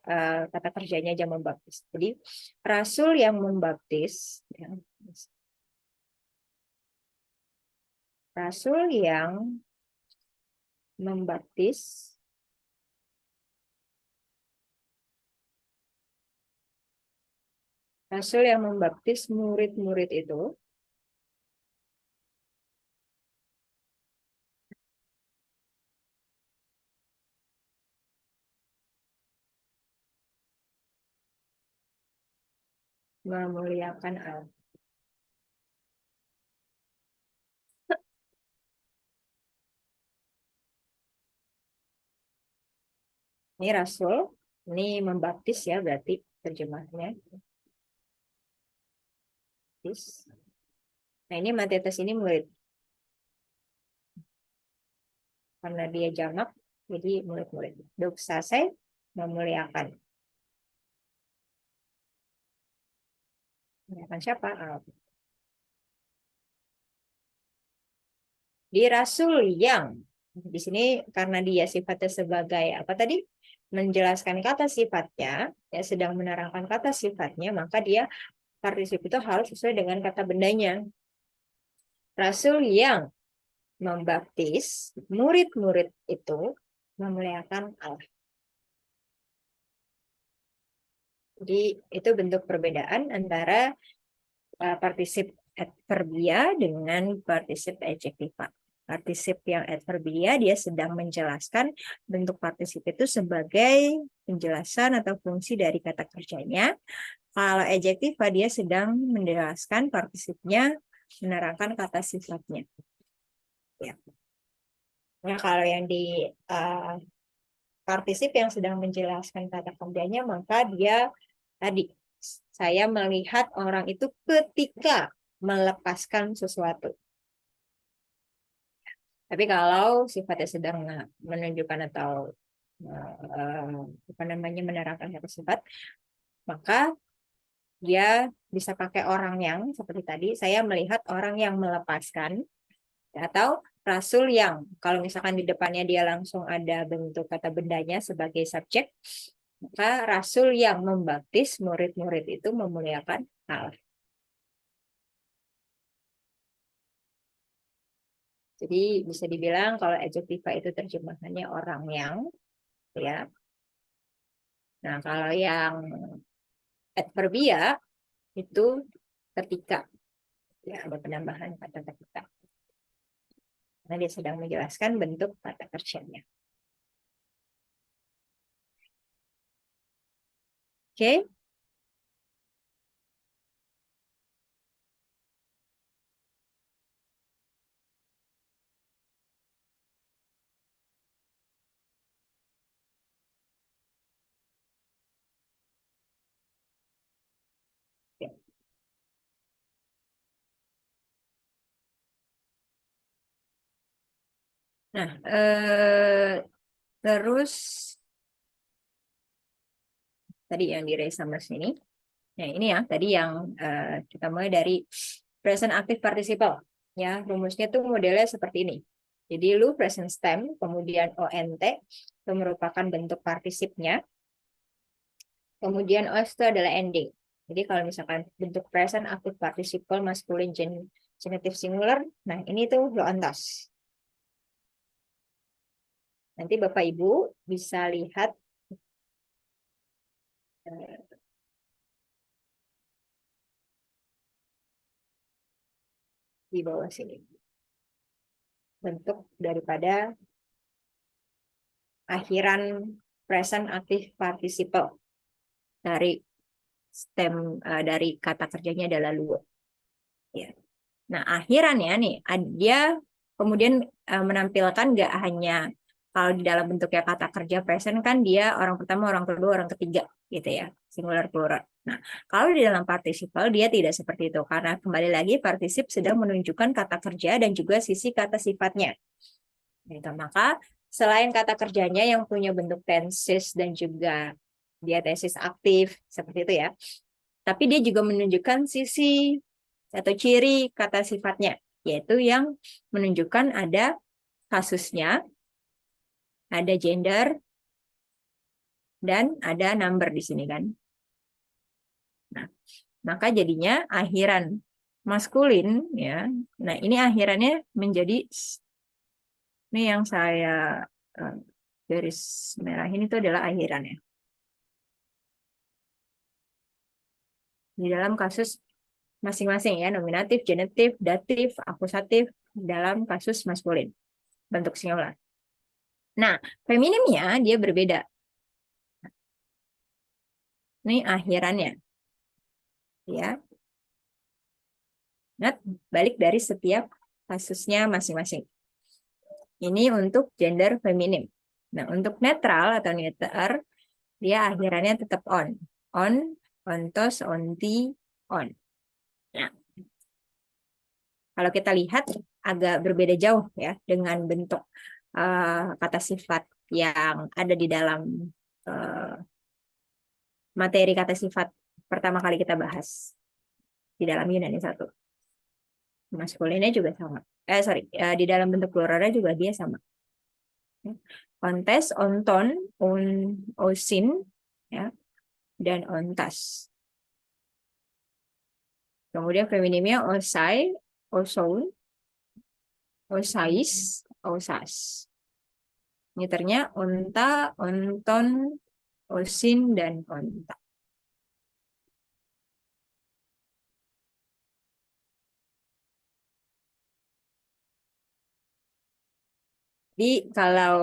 kata kerjanya aja membaptis. Jadi rasul yang membaptis, ya. Rasul yang membaptis murid-murid itu memuliakan Allah. Ini rasul, ini membaptis ya berarti terjemahnya. Nah ini matetes ini murid. Karena dia jamak, jadi murid-murid. Doxasai, memuliakan. Memuliakan siapa? Di rasul yang, di sini karena dia sifatnya sebagai apa tadi? Menjelaskan kata sifatnya, ya sedang menerangkan kata sifatnya, maka dia partisip itu harus sesuai dengan kata bendanya. Rasul yang membaptis murid-murid itu memuliakan Allah. Jadi itu bentuk perbedaan antara partisip adverbia dengan partisip adjektiva. Partisip yang adverbia dia sedang menjelaskan bentuk partisip itu sebagai penjelasan atau fungsi dari kata kerjanya. Kalau adjektiva dia sedang menjelaskan partisipnya, menerangkan kata sifatnya. Ya. Nah, kalau yang di partisip yang sedang menjelaskan kata kerjanya, maka dia tadi saya melihat orang itu ketika melepaskan sesuatu. Tapi kalau sifatnya sedang menunjukkan atau menerangkan satu sifat, maka dia bisa pakai orang yang seperti tadi. Saya melihat orang yang melepaskan, atau rasul yang kalau misalkan di depannya dia langsung ada bentuk kata bendanya sebagai subjek, maka rasul yang membaptis murid-murid itu memuliakan Allah. Jadi bisa dibilang kalau adjektiva itu terjemahannya orang yang, ya. Nah, kalau yang adverbia itu ketika, ya ada penambahan kata ketika. Karena dia sedang menjelaskan bentuk kata kerjanya. Oke? Nah, terus tadi yang di raise sama sini. Nah, ini ya, tadi yang kita mulai dari present active participle. Ya, rumusnya tuh modelnya seperti ini. Jadi lu present stem, kemudian ONT, itu merupakan bentuk partisipnya. Kemudian OS itu adalah ending. Jadi kalau misalkan bentuk present active participle masculine genitive singular, nah ini tuh lo antas. Nanti Bapak Ibu bisa lihat di bawah sini. Bentuk daripada akhiran present active participle dari stem dari kata kerjanya adalah luo. Ya. Nah, akhirannya nih dia kemudian menampilkan nggak hanya kalau di dalam bentuknya kata kerja present kan dia orang pertama, orang kedua, orang ketiga gitu ya, singular plural. Nah, kalau di dalam participle dia tidak seperti itu karena kembali lagi particip sedang menunjukkan kata kerja dan juga sisi kata sifatnya. Gitu. Maka selain kata kerjanya yang punya bentuk tenses dan juga dia tesis aktif seperti itu ya. Tapi dia juga menunjukkan sisi atau ciri kata sifatnya, yaitu yang menunjukkan ada kasusnya, ada gender, dan ada number di sini kan. Nah, maka jadinya akhiran maskulin ya. Nah, ini akhirannya menjadi ini yang saya garis merah ini itu adalah akhirannya. Di dalam kasus masing-masing ya, nominatif, genitif, datif, akusatif dalam kasus maskulin bentuk singular. Nah, feminimnya dia berbeda. Ini akhirannya. Ya. Nah, balik dari setiap kasusnya masing-masing. Ini untuk gender feminim. Nah, untuk netral atau neuter, dia akhirannya tetap on. On, ontos, onti, on. Nah, kalau kita lihat agak berbeda jauh ya dengan bentuk kata sifat yang ada di dalam materi kata sifat pertama kali kita bahas di dalam Yunani 1. Maskulinnya juga sama. Di dalam bentuk pluralnya juga dia sama. Ontes, onton, osin, ya, dan ontas. Kemudian feminimnya osai, oson, osais, osas. Neuternya onta, onton, osin, dan onta. Jadi kalau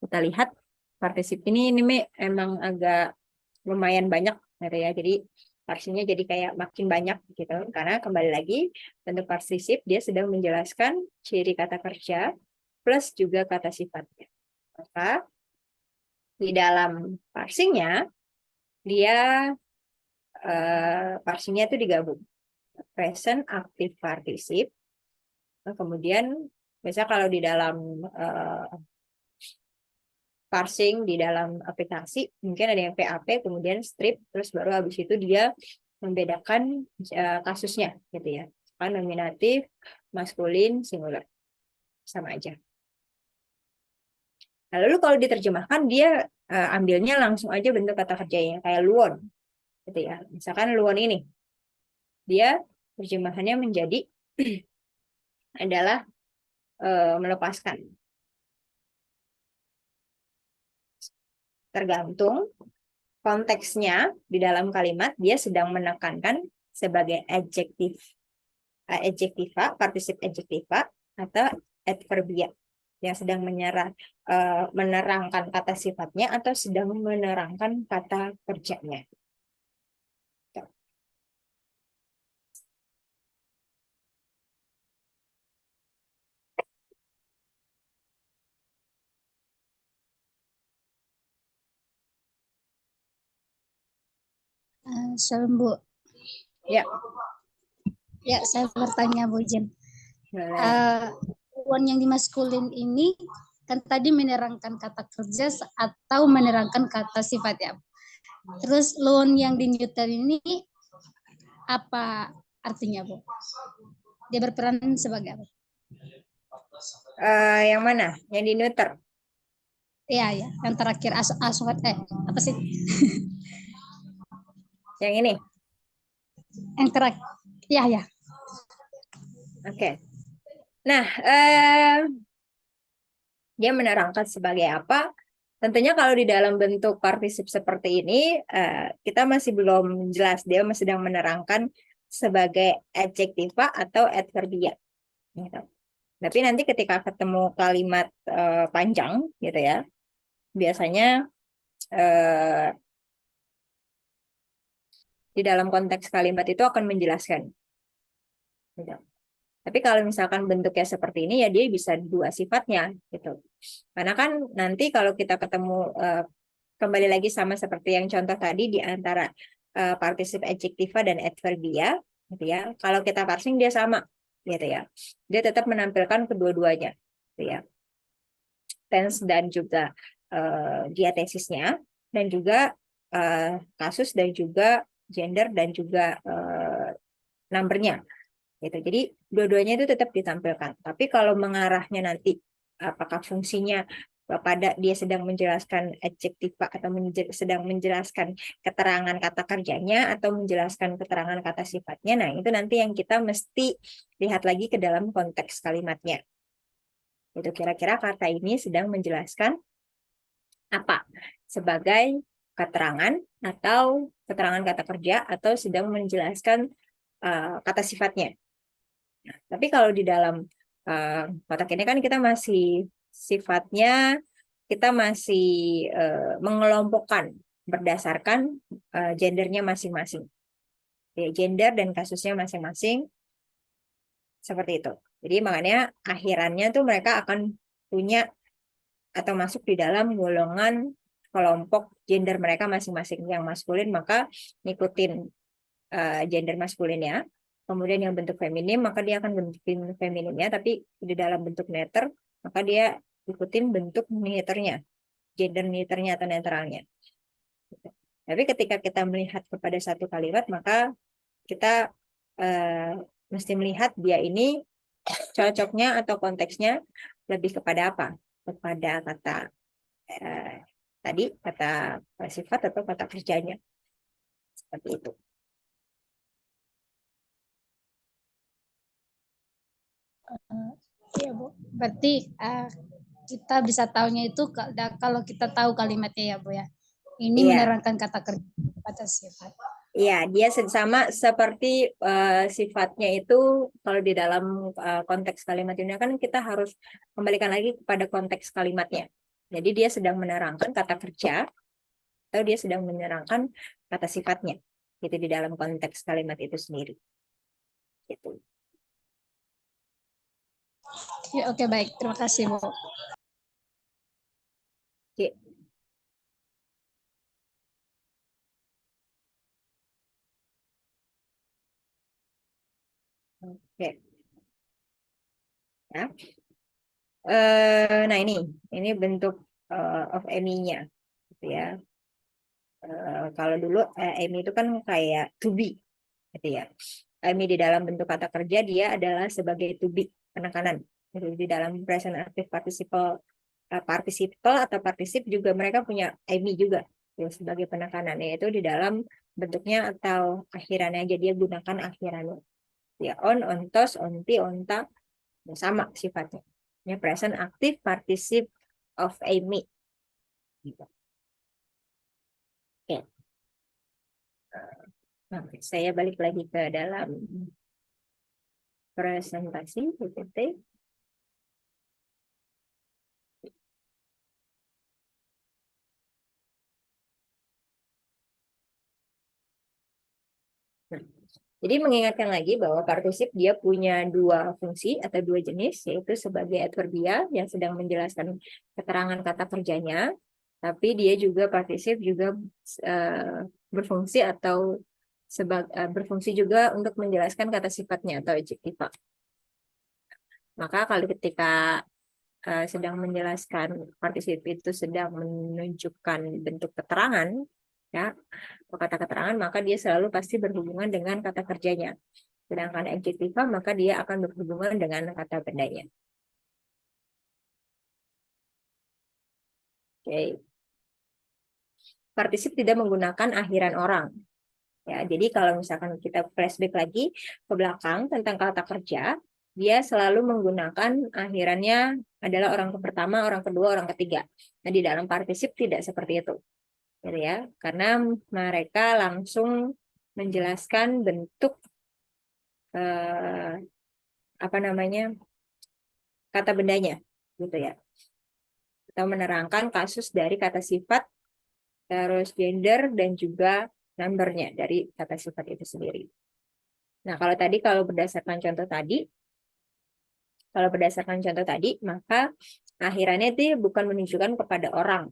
kita lihat partisip ini emang agak lumayan banyak gitu ya. Jadi parsinya jadi kayak makin banyak gitu. Karena kembali lagi bentuk partisip dia sedang menjelaskan ciri kata kerja plus juga kata sifatnya. Maka di dalam parsingnya dia parsingnya itu digabung. Present active particip. Nah, kemudian biasanya kalau di dalam parsing di dalam aplikasi mungkin ada yang PAP kemudian strip terus baru habis itu dia membedakan kasusnya gitu ya. Kan nominatif, maskulin, singular. Sama aja. Nah, lalu kalau diterjemahkan dia ambilnya langsung aja bentuk kata kerjanya kayak luon gitu ya. Misalkan luon ini dia terjemahannya menjadi adalah melepaskan. Tergantung konteksnya di dalam kalimat, dia sedang menekankan sebagai adjektiva, partisip adjektiva, atau adverbia yang sedang menerangkan kata sifatnya atau sedang menerangkan kata kerjanya. Shalom Bu. Ya, Ya, saya bertanya Bu Jen. boleh. One yang di maskulin ini kan tadi menerangkan kata kerja atau menerangkan kata sifat ya. Terus loan yang di neuter ini apa artinya Bu? Dia berperan sebagai apa? Yang mana? Yang di neuter? Iya ya, yang terakhir apa sih? Yang ini? Yang terakhir. Iya ya. Oke. Nah, dia menerangkan sebagai apa? Tentunya kalau di dalam bentuk partisip seperti ini, kita masih belum jelas. Dia masih sedang menerangkan sebagai adjektiva atau adverbia. Gitu. Tapi nanti ketika ketemu kalimat panjang, gitu ya, biasanya di dalam konteks kalimat itu akan menjelaskan. Gitu. Tapi kalau misalkan bentuknya seperti ini, ya dia bisa dua sifatnya, gitu. Karena kan nanti kalau kita ketemu kembali lagi sama seperti yang contoh tadi di antara partisip adjektiva dan adverbia, gitu ya. Kalau kita parsing dia sama, gitu ya. Dia tetap menampilkan kedua-duanya, gitu ya. Tense dan juga diatesisnya, dan juga kasus dan juga gender dan juga numbernya. Gitu. Jadi dua-duanya itu tetap ditampilkan. Tapi kalau mengarahnya nanti apakah fungsinya pada dia sedang menjelaskan adjektiva atau sedang menjelaskan keterangan kata kerjanya atau menjelaskan keterangan kata sifatnya, nah itu nanti yang kita mesti lihat lagi ke dalam konteks kalimatnya. Itu kira-kira kata ini sedang menjelaskan apa sebagai keterangan atau keterangan kata kerja atau sedang menjelaskan kata sifatnya. Nah, tapi kalau di dalam kotak ini kan kita masih sifatnya, kita masih mengelompokkan berdasarkan gendernya masing-masing. Ya, gender dan kasusnya masing-masing seperti itu. Jadi makanya akhirannya tuh mereka akan punya atau masuk di dalam golongan kelompok gender mereka masing-masing. Yang maskulin maka ngikutin gender maskulinnya. Kemudian yang bentuk feminim, maka dia akan bentukin femininnya, tapi di dalam bentuk neter, maka dia ikutin bentuk neternya, gender neternya atau netralnya. Tapi ketika kita melihat kepada satu kalimat, maka kita mesti melihat dia ini cocoknya atau konteksnya lebih kepada apa? Kepada kata tadi, kata sifat atau kata kerjanya. Seperti itu. Iya Bu. Berarti kita bisa tahunya itu kalau kita tahu kalimatnya ya Bu ya. Ini menerangkan kata kerja kata sifat. Iya, dia sama seperti sifatnya itu kalau di dalam konteks kalimat ini kan kita harus kembalikan lagi kepada konteks kalimatnya. Jadi dia sedang menerangkan kata kerja atau dia sedang menerangkan kata sifatnya. Gitu di dalam konteks kalimat itu sendiri. Gitu. Ya, oke baik. Terima kasih Bu. Oke. Oke. Ya. Nah ini bentuk of Amy-nya, gitu ya. Kalau dulu Amy itu kan kayak to be, gitu ya. Amy di dalam bentuk kata kerja dia adalah sebagai to be, penekanan. Jadi di dalam present active participle atau particip juga mereka punya Amy juga ya, sebagai penekanan, yaitu di dalam bentuknya atau akhirannya aja dia gunakan akhirannya. Ya on, ontos, onti, onta, Nah, sama sifatnya. Ini present active participle of Amy. Gitu. Oke. Nah, saya balik lagi ke dalam presentasi PPT. Nah, jadi mengingatkan lagi bahwa partisip dia punya dua fungsi atau dua jenis, yaitu sebagai adverbia yang sedang menjelaskan keterangan kata kerjanya, tapi dia juga partisip juga berfungsi atau berfungsi juga untuk menjelaskan kata sifatnya atau adjektiva. Maka kalau ketika sedang menjelaskan partisip itu sedang menunjukkan bentuk keterangan, ya, kata keterangan, maka dia selalu pasti berhubungan dengan kata kerjanya. Sedangkan adjektiva maka dia akan berhubungan dengan kata bendanya. Oke. Partisip tidak menggunakan akhiran orang. Ya, jadi kalau misalkan kita flashback lagi ke belakang tentang kata kerja, dia selalu menggunakan akhirannya adalah orang pertama, orang kedua, orang ketiga. Nah, di dalam partisip tidak seperti itu. Gitu ya, karena mereka langsung menjelaskan bentuk apa namanya kata bendanya, gitu ya, atau menerangkan kasus dari kata sifat, terus gender dan juga numbernya dari kata sifat itu sendiri. Nah, kalau berdasarkan contoh tadi, maka akhirannya itu bukan menunjukkan kepada orang,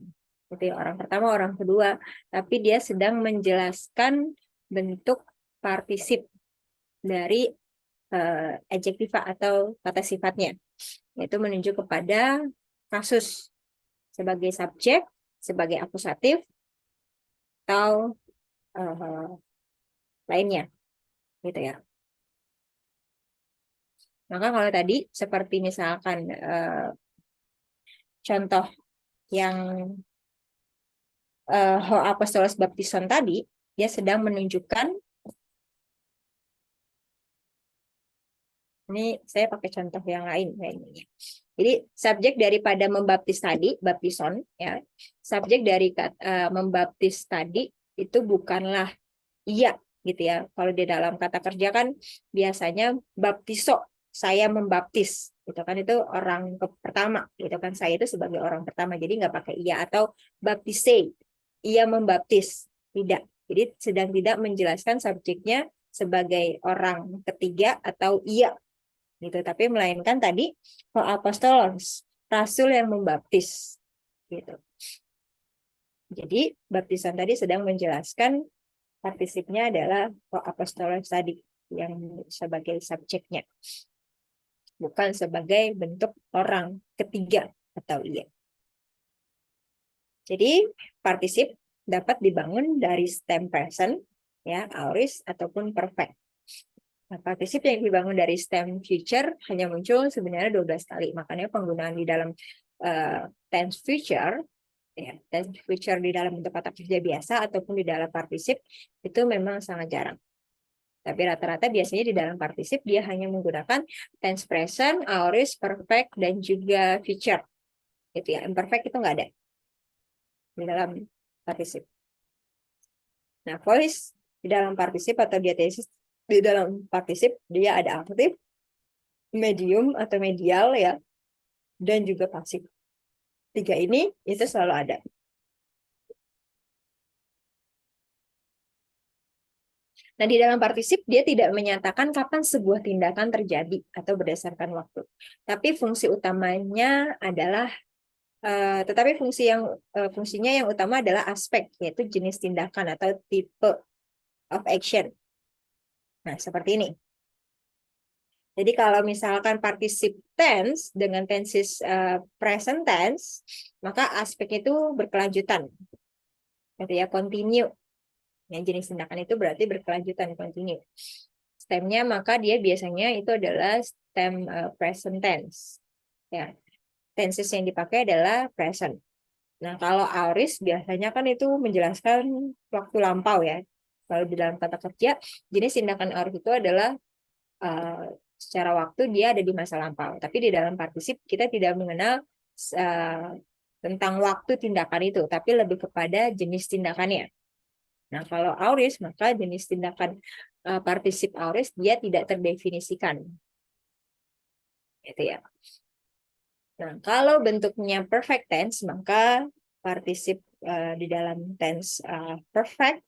gitu ya, orang pertama, orang kedua, tapi dia sedang menjelaskan bentuk partisip dari adjektiva atau kata sifatnya, yaitu menunjuk kepada kasus sebagai subjek, sebagai akusatif, atau lainnya, gitu ya. Maka kalau tadi seperti misalkan contoh yang Ho Apostolos Baptison tadi, dia sedang menunjukkan, ini saya pakai contoh yang lain kayaknya. Jadi subjek daripada membaptis tadi, baptison, ya, subjek dari membaptis tadi itu bukanlah iya, gitu ya. Kalau di dalam kata kerja kan biasanya baptiso, saya membaptis, gitu kan, itu orang pertama, gitu kan, saya itu sebagai orang pertama, jadi nggak pakai iya, atau baptise, ia membaptis, tidak. Jadi sedang tidak menjelaskan subjeknya sebagai orang ketiga atau iya, gitu, tapi melainkan tadi apostolos, rasul yang membaptis, gitu. Jadi baptisan tadi sedang menjelaskan partisipnya adalah apostolos tadi yang sebagai subjeknya, bukan sebagai bentuk orang ketiga atau iya. Jadi partisip dapat dibangun dari stem present, ya, aorist ataupun perfect. Nah, partisip yang dibangun dari stem future hanya muncul sebenarnya 12 kali. Makanya penggunaan di dalam tense future, ya, tense future di dalam bentuk kata kerja biasa ataupun di dalam partisip itu memang sangat jarang. Tapi rata-rata biasanya di dalam partisip dia hanya menggunakan tense present, aorist, perfect, dan juga future. Gitu ya. Imperfect itu nggak ada di dalam partisip. Nah, voice di dalam partisip atau diatesis di dalam partisip dia ada aktif, medium atau medial, ya, dan juga pasif. Tiga ini itu selalu ada. Nah, di dalam partisip dia tidak menyatakan kapan sebuah tindakan terjadi atau berdasarkan waktu. Tapi fungsi utamanya adalah fungsinya yang utama adalah aspek, yaitu jenis tindakan atau tipe of action. Nah, seperti ini. Jadi kalau misalkan particip tense dengan tenses present tense, maka aspek itu berkelanjutan. Gitu ya, continue. Yang jenis tindakan itu berarti berkelanjutan, continue. Stemnya maka dia biasanya itu adalah stem present tense. Ya. Tenses yang dipakai adalah present. Nah, kalau aorist biasanya kan itu menjelaskan waktu lampau, ya. Kalau di dalam kata kerja, jenis tindakan aorist itu adalah secara waktu dia ada di masa lampau. Tapi di dalam partisip kita tidak mengenal tentang waktu tindakan itu, tapi lebih kepada jenis tindakannya. Nah, kalau aorist, maka jenis tindakan partisip aorist dia tidak terdefinisikan. Gitu ya. Nah, kalau bentuknya perfect tense, maka partisip di dalam tense perfect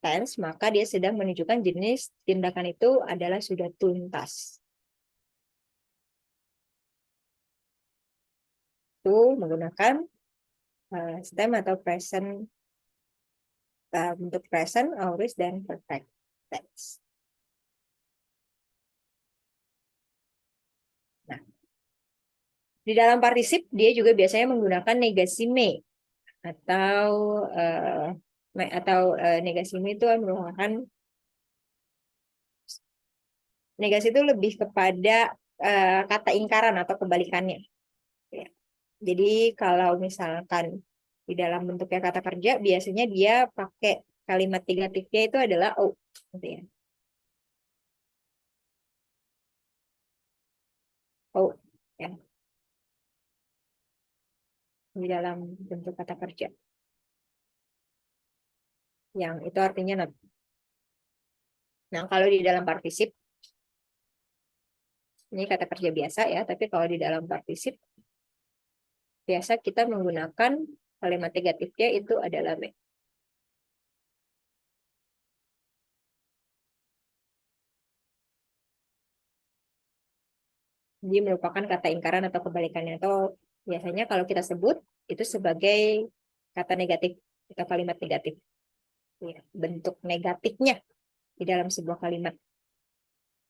tense, maka dia sedang menunjukkan jenis tindakan itu adalah sudah tuntas. Itu menggunakan stem atau present, bentuk present, aorist, dan perfect tense. Nah, di dalam partisip dia juga biasanya menggunakan negasi me atau negasi me itu merupakan negasi itu lebih kepada kata ingkaran atau kebalikannya. Ya. Jadi kalau misalkan di dalam bentuknya kata kerja, biasanya dia pakai kalimat negatifnya itu adalah O. Gitu ya. O. Ya. Di dalam bentuk kata kerja. Yang itu artinya not. Nah, kalau di dalam partisip, ini kata kerja biasa ya, tapi kalau di dalam partisip, biasa kita menggunakan kalimat negatifnya itu adalah me. Dia merupakan kata ingkaran atau kebalikannya. Atau biasanya kalau kita sebut, itu sebagai kata negatif atau kalimat negatif. Ya, bentuk negatifnya di dalam sebuah kalimat.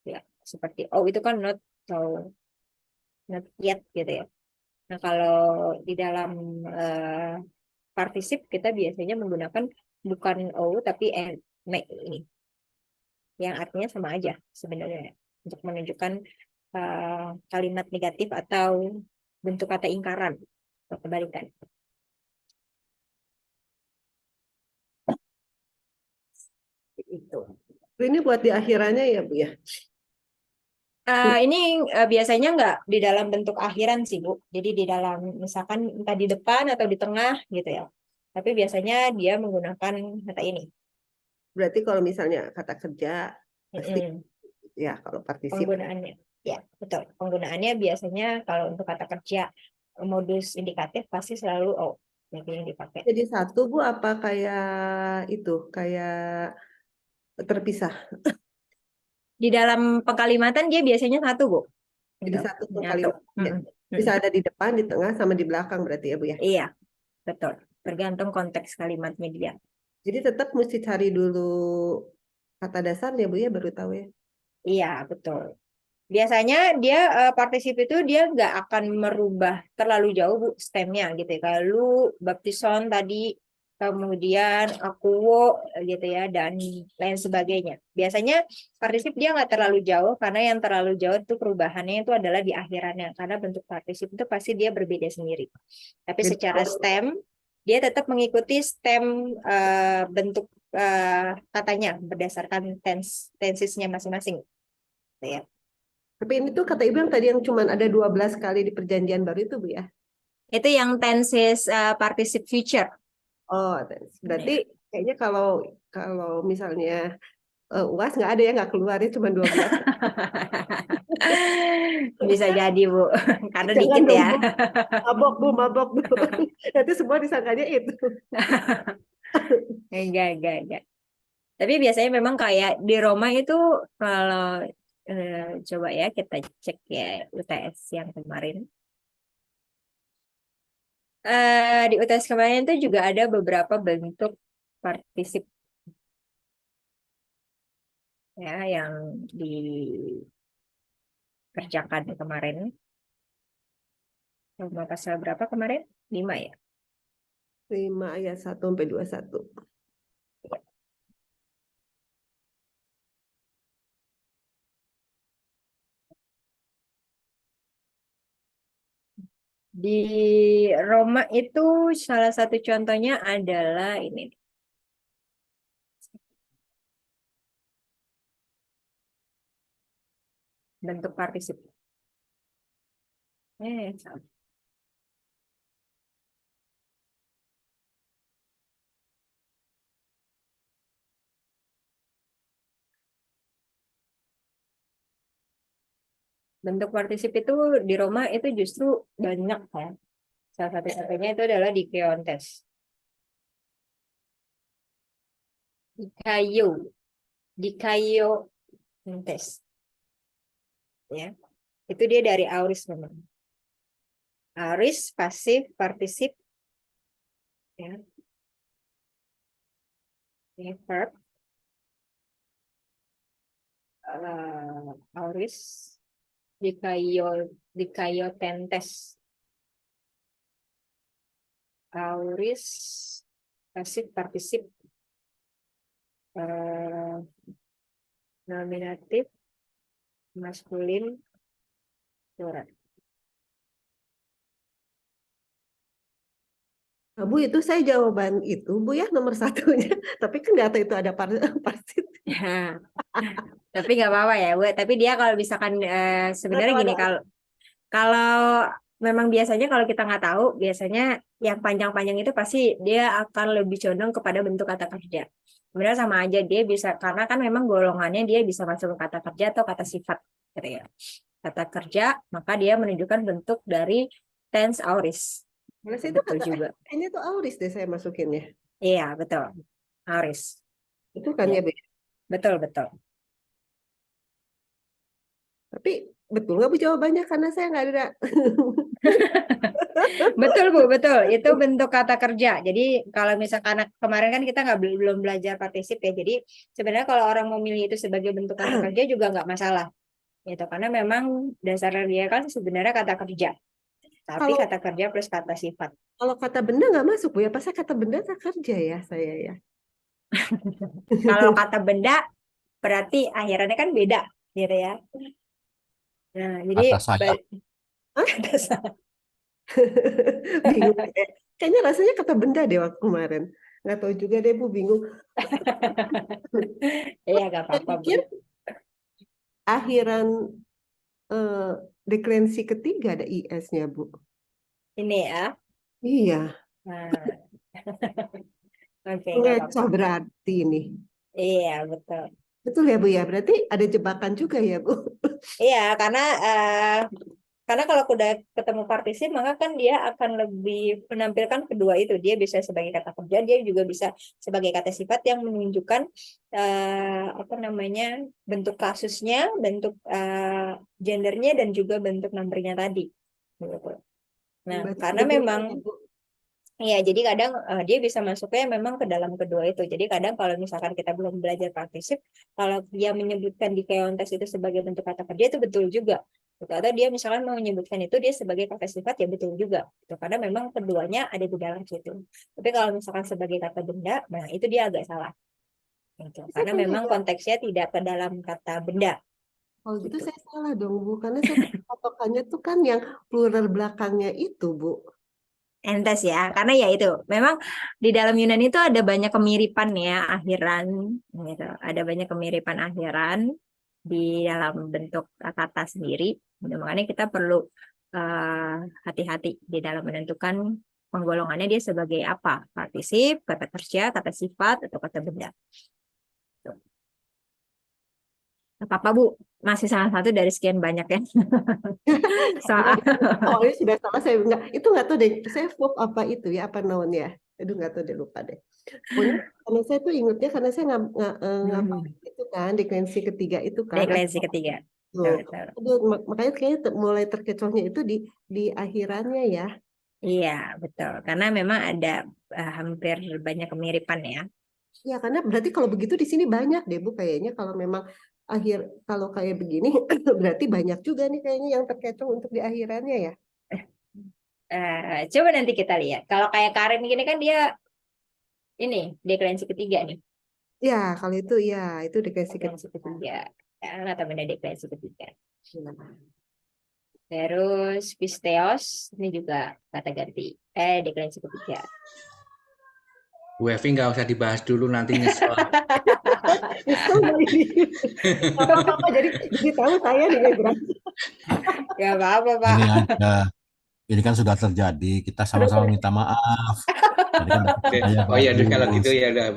Ya, seperti oh itu kan not atau not yet gitu ya. Nah, kalau di dalam partisip kita biasanya menggunakan bukan o tapi me ini. Yang artinya sama aja sebenarnya untuk menunjukkan kalimat negatif atau bentuk kata ingkaran atau kebalikan. Itu. Ini buat di akhirannya ya Bu ya. Ini biasanya nggak di dalam bentuk akhiran sih Bu. Jadi di dalam misalkan entah di depan atau di tengah gitu ya. Tapi biasanya dia menggunakan kata ini. Berarti kalau misalnya kata kerja pasti Mm-mm. ya kalau partisip. Penggunaannya. Ya, betul. Penggunaannya biasanya kalau untuk kata kerja modus indikatif pasti selalu O yang dipakai. Jadi satu Bu apa kayak itu kayak terpisah. Di dalam pengkalimatan dia biasanya satu, Bu. Jadi Gitu. satu Nyatu. kalimat ya. Mm-mm. Bisa ada di depan, di tengah, sama di belakang berarti ya Bu ya. Iya, betul. Tergantung konteks kalimat media. Jadi tetap mesti cari dulu kata dasarnya Bu ya baru tahu ya. Iya, betul. Biasanya dia partisip itu dia nggak akan merubah terlalu jauh Bu stemnya gitu ya. Kalau baptison tadi kemudian akuo gitu ya dan lain sebagainya. Biasanya partisip dia nggak terlalu jauh karena yang terlalu jauh itu perubahannya itu adalah di akhirannya karena bentuk partisip itu pasti dia berbeda sendiri. Tapi Jadi secara stem dia tetap mengikuti stem bentuk katanya berdasarkan tensesnya masing-masing. Gitu ya. tapi ini tuh kata Ibu yang tadi yang cuma ada 12 kali di perjanjian baru itu Bu ya. Itu yang tenses participe future. Oh, berarti kayaknya kalau misalnya UAS nggak ada ya nggak keluar ya cuma 12. Bisa jadi Bu, karena Jangan dikit dong, ya. Bu. Mabok Bu. Nanti semua disangkanya itu. Enggak. Tapi biasanya memang kayak di Roma itu kalau coba ya kita cek ya UTS yang kemarin. Di UTS kemarin itu juga ada beberapa bentuk partisip ya yang dikerjakan kemarin. Kalau pasal berapa kemarin? 5 ya. 5 ayat 1 sampai 21. Di Roma itu salah satu contohnya adalah ini. bentuk partisip. Salah. Bentuk partisip itu di Roma itu justru banyak kan. Salah satu-satunya itu adalah di Keontes. Di kayo entes. Ya. Itu dia dari auris memang. Auris, pasif, partisip, ya. Ini verb. Auris, di kayo tentes. Auris, pasif, partisip, nominatif, maskulin, plural. Nah, Bu, itu saya jawaban itu, Bu ya, nomor satunya. Tapi kan nggak tahu itu ada partit. Ya. Tapi nggak apa-apa ya, Bu. Tapi dia kalau misalkan sebenarnya gini, kalau memang biasanya kalau kita nggak tahu, biasanya yang panjang-panjang itu pasti dia akan lebih condong kepada bentuk kata kerja. Sebenarnya sama aja, dia bisa, karena kan memang golongannya dia bisa masuk ke kata kerja atau kata sifat, gitu ya. Kata kerja, maka dia menunjukkan bentuk dari tense auris. Terus itu Betul kata juga. ini tuh auris deh saya masukinnya. Iya, betul. Auris. Itu kan Iya. ya, Bu. Betul, betul. Tapi betul nggak Bu jawabannya karena saya nggak ada. Betul, Bu, betul. Itu bentuk kata kerja. Jadi kalau misalkan kemarin kan kita belum belajar partisip ya. Jadi sebenarnya kalau orang memilih itu sebagai bentuk kata kerja juga nggak masalah. Gitu. Karena memang dasarnya dia kan sebenarnya kata kerja. Tapi Kalau kata kerja plus kata sifat. kalau kata benda nggak masuk Bu ya, pas saya kata benda kata kerja ya saya ya. Kalau kata benda berarti akhirannya kan beda, gitu ya. Nah, jadi Kata saya. kata saya. Bingung ya. Kayaknya rasanya kata benda deh waktu kemarin. Nggak tahu juga deh Bu, bingung. Iya, nggak Saya apa-apa, Bu. pikir akhiran deklensi ketiga ada IS-nya Bu. Ini ya. Iya, Nah. Oke, nggak apa-apa. ngecoh berarti ini. Iya, betul. Betul ya Bu ya, berarti ada jebakan juga ya Bu. Iya, karena kalau udah ketemu partisip maka kan dia akan lebih menampilkan kedua itu. Dia bisa sebagai kata kerja, dia juga bisa sebagai kata sifat yang menunjukkan apa namanya bentuk kasusnya, bentuk gendernya dan juga bentuk numbernya tadi. Gitu. Nah, Berarti karena ada dua memang ya, Bu. iya, jadi kadang dia bisa masuknya memang ke dalam kedua itu. Jadi kadang kalau misalkan kita belum belajar partisip, kalau dia menyebutkan di keontes itu sebagai bentuk kata kerja itu betul juga. Gitu. Atau dia misalkan mau menyebutkan itu dia sebagai kata sifat ya betul juga. Gitu. Karena memang keduanya ada di dalam situ. Tapi kalau misalkan sebagai kata benda, nah itu dia agak salah. Gitu. Saya Karena punya memang ya. konteksnya tidak ke dalam kata benda. Kalau gitu Gitu. saya salah dong Bu, karena saya patokannya tuh kan yang plural belakangnya itu Bu. Entes ya, karena ya itu memang di dalam Yunani itu ada banyak kemiripan ya akhiran, gitu. Ada banyak kemiripan akhiran di dalam bentuk kata sendiri. Makanya kita perlu hati-hati di dalam menentukan penggolongannya dia sebagai apa, partisip, kata kerja, kata sifat, atau kata benda. Tuh. Apa-apa Bu, masih salah satu dari sekian banyak ya. Soal Awalnya sudah salah saya itu nggak tahu deh saya verb apa itu ya apa noun ya. Aduh nggak tahu deh lupa deh. Pokoknya karena saya tuh ingetnya karena saya ngapalin itu kan deklensi ketiga itu kan. deklensi ketiga. Tuh. Betul. Aduh, makanya kayaknya mulai terkecohnya itu di akhirannya ya. Iya, betul. Karena memang ada hampir banyak kemiripan ya. Ya karena berarti kalau begitu di sini banyak deh Bu kayaknya kalau memang kalau kayak begini berarti banyak juga nih kayaknya yang terkecoh untuk di akhirannya ya. Coba nanti kita lihat. Kalau kayak Karin gini kan dia ini deklensi ketiga nih. Ya kalau itu ya itu deklensi Deklensi ketiga. ketiga. Ya, atau beda deklensi ketiga. Ya. Terus pisteos ini juga kata ganti. Deklensi ketiga. Bu Evi nggak usah dibahas dulu nanti nyesel. Itu ini. Nggak apa-apa, jadi tahu saya di migrasi. Gak apa-apa, Pak. Ini aja. Ini kan sudah terjadi. Kita sama-sama minta maaf. Tadi kan dapat Oke. nilainya Oh iya, kalau bagus. gitu ya udah.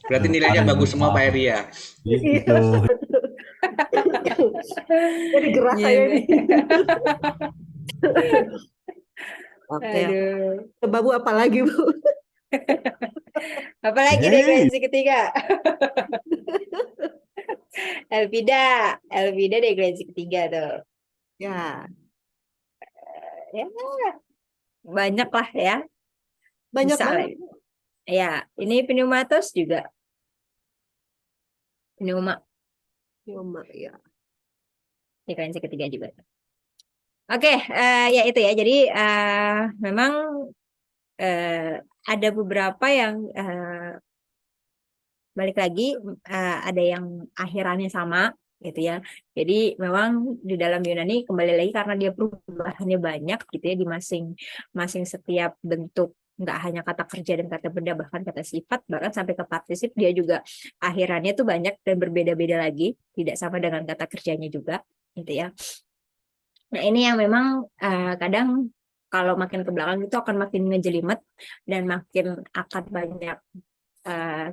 Berarti nilainya Ada yang bagus semua lupa. Pak Heri ya. Gitu. Jadi gerah saya ini. Oke, Aduh. coba Bu apa lagi Bu? Apalagi Hey. deklarasi ketiga. Elvida deklarasi ketiga tuh. Ya, Ya, banyak lah ya. banyak Bisa lah. banget. Ya, ini pneumatos juga. Pneuma Cuma ya. deklarasi ketiga juga. Oke, ya itu ya. Jadi memang ada beberapa yang balik lagi ada yang akhirannya sama gitu ya. Jadi memang di dalam Yunani kembali lagi karena dia perubahannya banyak gitu ya di masing-masing setiap bentuk, nggak hanya kata kerja dan kata benda, bahkan kata sifat, bahkan sampai ke partisip dia juga akhirannya tuh banyak dan berbeda-beda lagi, tidak sama dengan kata kerjanya juga gitu ya. Nah, ini yang memang kadang kalau makin ke belakang itu akan makin ngejelimet dan makin akan banyak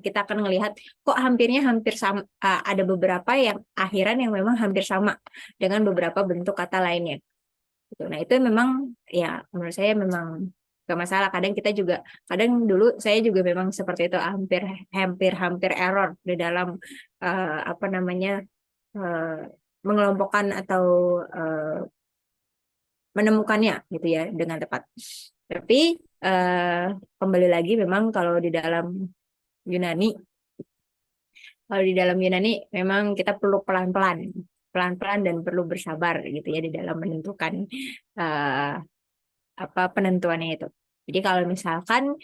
kita akan melihat kok hampir sama, ada beberapa yang akhiran yang memang hampir sama dengan beberapa bentuk kata lainnya. Gitu. Nah, itu memang ya menurut saya memang gak masalah. Kadang dulu saya juga memang seperti itu, hampir error di dalam mengelompokkan atau menemukannya gitu ya dengan tepat. Tapi kembali lagi memang kalau di dalam Yunani memang kita perlu pelan-pelan dan perlu bersabar gitu ya di dalam menentukan penentuannya itu. Jadi kalau misalkan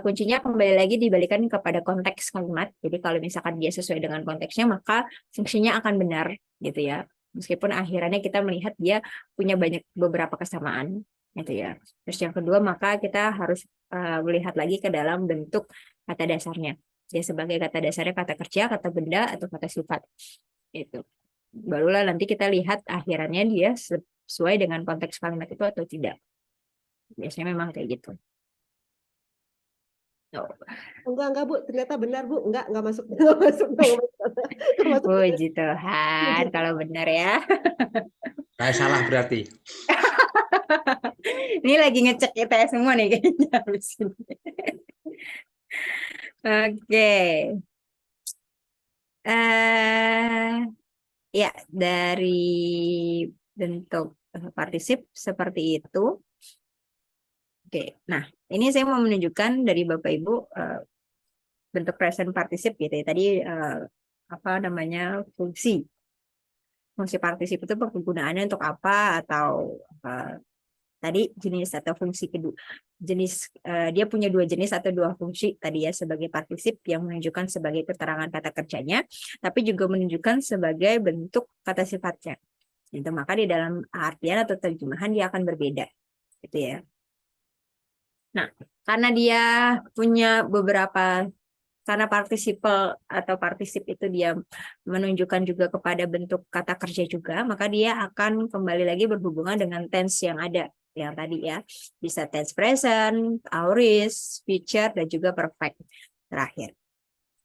kuncinya kembali lagi dibalikan kepada konteks kalimat. Jadi kalau misalkan dia sesuai dengan konteksnya maka fungsinya akan benar gitu ya. Meskipun akhirannya kita melihat dia punya beberapa kesamaan gitu ya. Terus yang kedua maka kita harus melihat lagi ke dalam bentuk kata dasarnya. Dia sebagai kata dasarnya kata kerja, kata benda atau kata sifat. Itu. Barulah nanti kita lihat akhirannya dia sesuai dengan konteks kalimat itu atau tidak. Biasanya memang kayak gitu. Enggak Bu, ternyata benar Bu, enggak masuk, enggak masuk. Puji Tuhan, kalau benar ya. Saya salah berarti. Ini lagi ngecek ITS semua nih kayaknya habis ini. Oke. Ya, dari bentuk partisip seperti itu. Oke, nah ini saya mau menunjukkan dari Bapak Ibu bentuk present particip gitu ya. Tadi fungsi partisip itu penggunaannya untuk apa atau tadi jenis atau fungsi kedua dia punya dua jenis atau dua fungsi tadi ya sebagai partisip yang menunjukkan sebagai keterangan kata kerjanya, tapi juga menunjukkan sebagai bentuk kata sifatnya. Itu maka di dalam artian atau terjemahan dia akan berbeda, gitu ya. Nah, karena dia punya karena participle atau partisip itu dia menunjukkan juga kepada bentuk kata kerja juga, maka dia akan kembali lagi berhubungan dengan tense yang ada, yang tadi ya. Bisa tense present, aorist, future, dan juga perfect terakhir.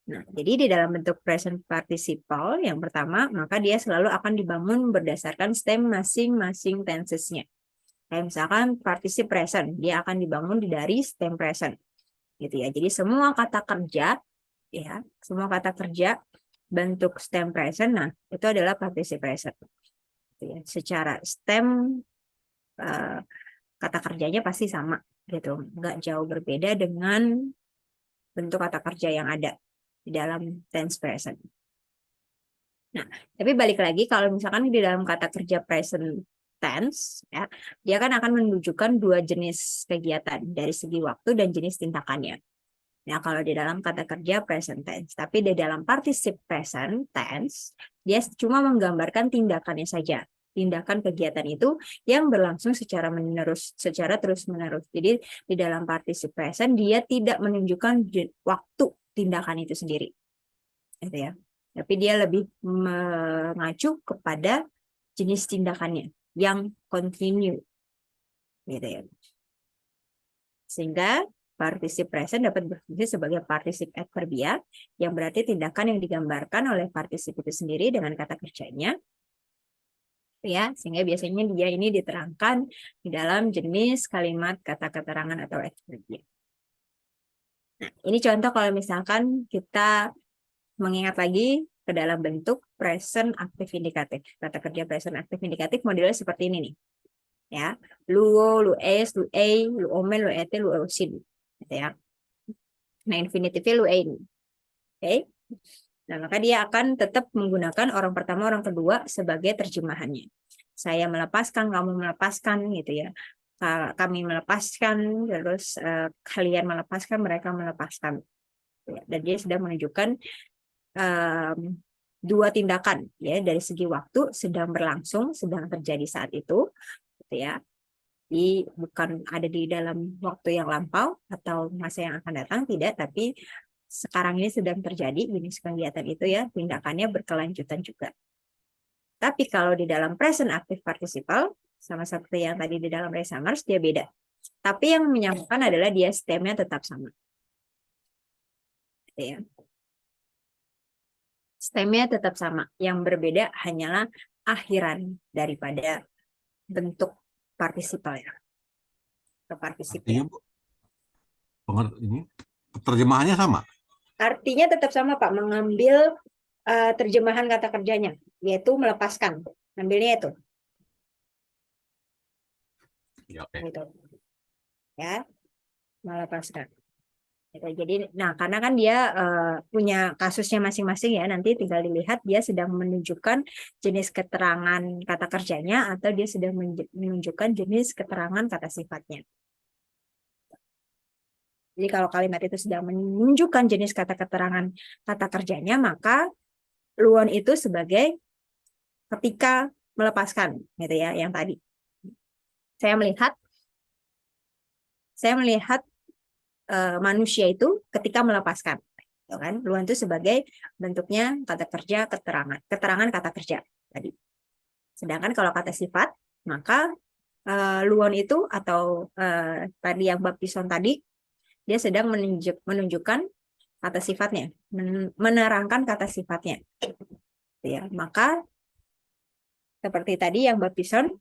Nah, jadi di dalam bentuk present participle yang pertama, maka dia selalu akan dibangun berdasarkan stem masing-masing tenses-nya. Kayak misalkan particip present, dia akan dibangun dari stem present. Gitu ya. Jadi semua kata kerja bentuk stem present, nah itu adalah particip present. Gitu ya. Secara stem kata kerjanya pasti sama gitu, nggak jauh berbeda dengan bentuk kata kerja yang ada di dalam tense present. Nah, tapi balik lagi kalau misalkan di dalam kata kerja present tense ya, dia kan akan menunjukkan dua jenis kegiatan dari segi waktu dan jenis tindakannya. Nah, kalau di dalam kata kerja present tense, tapi di dalam participe present tense dia cuma menggambarkan tindakannya saja tindakan kegiatan itu yang berlangsung secara terus-menerus. Jadi di dalam participe present dia tidak menunjukkan waktu tindakan itu sendiri. Gitu ya. Tapi dia lebih mengacu kepada jenis tindakannya yang continue. Gitu ya. Sehingga participe present dapat berfungsi sebagai participe adverbia yang berarti tindakan yang digambarkan oleh participe itu sendiri dengan kata kerjanya. Ya, sehingga biasanya dia ini diterangkan di dalam jenis kalimat kata keterangan atau adverbia. Nah, ini contoh kalau misalkan kita mengingat lagi ke dalam bentuk present aktif indikatif. Kata kerja present aktif indikatif modelnya seperti ini nih. Ya, luo, lu es, lu ei, lu omen, lu ete, lu osin. Gitu ya. Nah, infinitifnya lu ei. Oke. Nah, maka dia akan tetap menggunakan orang pertama, orang kedua sebagai terjemahannya. Saya melepaskan, kamu melepaskan, gitu ya. Kami melepaskan, terus kalian melepaskan, mereka melepaskan. Dan dia sudah menunjukkan dua tindakan, ya, dari segi waktu sedang berlangsung, sedang terjadi saat itu, gitu ya. Jadi bukan ada di dalam waktu yang lampau atau masa yang akan datang, tidak, tapi sekarang ini sedang terjadi jenis kegiatan itu ya, tindakannya berkelanjutan juga. Tapi kalau di dalam present active participle, sama seperti yang tadi di dalam Ray Summers, dia beda. Tapi yang menyamakan adalah dia stemnya tetap sama. Ya. Stemnya tetap sama. Yang berbeda hanyalah akhiran daripada bentuk participle ya. Artinya, Bu, ini terjemahannya sama. Artinya tetap sama, Pak, mengambil terjemahan kata kerjanya, yaitu melepaskan. Ambilnya itu. Ya, oke. Gitu. Ya, melepaskan. Gitu. Jadi, nah karena kan dia punya kasusnya masing-masing ya, nanti tinggal dilihat dia sedang menunjukkan jenis keterangan kata kerjanya atau dia sedang menunjukkan jenis keterangan kata sifatnya. Jadi kalau kalimat itu sedang menunjukkan jenis kata keterangan kata kerjanya, maka luon itu sebagai ketika melepaskan, gitu ya, yang tadi. Saya melihat manusia itu ketika melepaskan, gitu kan? Luon itu sebagai bentuknya kata kerja keterangan kata kerja tadi. Sedangkan kalau kata sifat, maka luon itu atau tadi yang baptison tadi, dia sedang menunjukkan kata sifatnya, menerangkan kata sifatnya. Ya, maka seperti tadi yang baptison,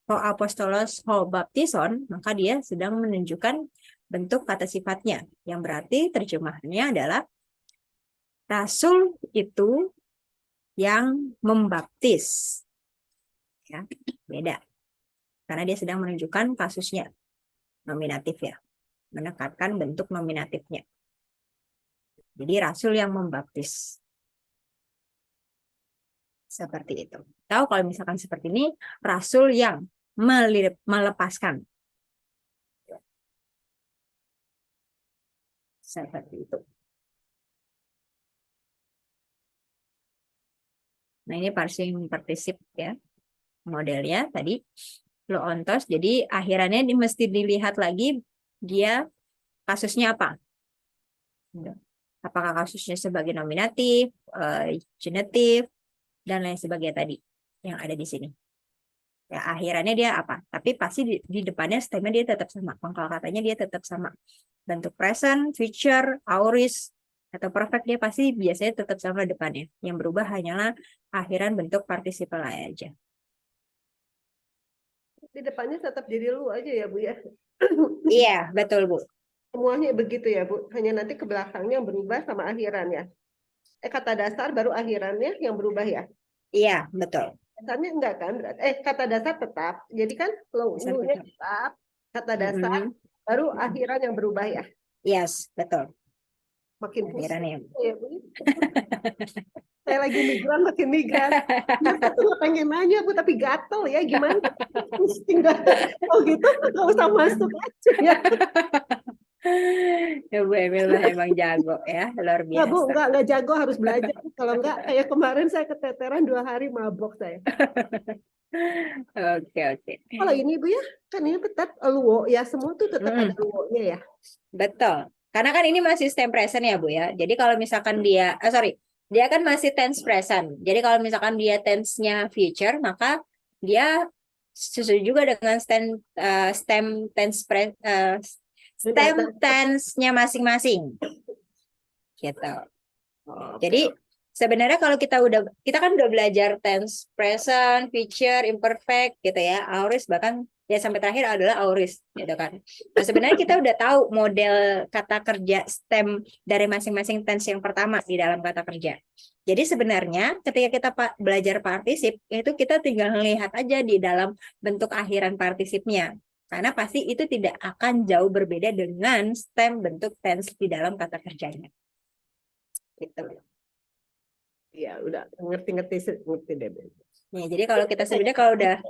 ho apostolos, ho baptison, maka dia sedang menunjukkan bentuk kata sifatnya, yang berarti terjemahannya adalah rasul itu yang membaptis. Ya, beda. Karena dia sedang menunjukkan kasusnya, nominatif ya. Menekankan bentuk nominatifnya. Jadi rasul yang membaptis. Seperti itu. Tahu kalau misalkan seperti ini, rasul yang melepaskan. Seperti itu. Nah, ini particip ya. Modelnya tadi loontos. Jadi akhirannya mesti dilihat lagi dia kasusnya apa. Apakah kasusnya sebagai nominatif, genetif, dan lain sebagainya tadi yang ada di sini. Ya, akhirannya dia apa? Tapi pasti di depannya stemnya dia tetap sama. Pangkal katanya dia tetap sama. Bentuk present, future, aorist, atau perfect dia pasti biasanya tetap sama depannya. Yang berubah hanyalah akhiran bentuk participle aja. Di depannya tetap jadi lu aja ya, Bu ya. Iya, betul, Bu. Semuanya begitu ya, Bu. Hanya nanti ke belakangnya yang berubah sama akhirannya. Kata dasar baru akhirannya yang berubah ya. Iya, betul. Dasarnya enggak kan? Kata dasar tetap. Jadi kan lu-nya tetap. Kata dasar baru akhiran yang berubah ya. Yes, betul. Makin pusing Akhirannya. ya, Bu. Saya lagi migran, makin migran. Masa tuh nggak pengen nanya, Bu, tapi gatel ya. Gimana? Pusing nggak? Oh gitu, nggak usah masuk aja ya. Ya, Bu Emil emang jago ya, luar biasa. Nggak, Bu, nggak jago, harus belajar. Kalau nggak, kayak kemarin saya keteteran 2 hari mabok saya. Oke, oke. Kalau ini Bu ya, kan ini tetap luo ya, semua tuh tetap ada luo-nya ya. Betul. Karena kan ini masih stem present ya, Bu ya. Jadi kalau misalkan dia, dia kan masih tense present. Jadi kalau misalkan dia tense-nya future, maka dia sesuai juga dengan stem tense-nya masing-masing. Gitu. Jadi sebenarnya kalau kita kan udah belajar tense present, future, imperfect gitu ya, aorist, bahkan ya sampai terakhir adalah aorist gitu kan. Nah, sebenarnya kita udah tahu model kata kerja stem dari masing-masing tense yang pertama di dalam kata kerja. Jadi sebenarnya ketika kita belajar partisip itu kita tinggal melihat aja di dalam bentuk akhiran partisipnya. Karena pasti itu tidak akan jauh berbeda dengan stem bentuk tense di dalam kata kerjanya. Gitu. Ya, udah ngerti deh. Ya, jadi kalau kita sebenarnya kalau udah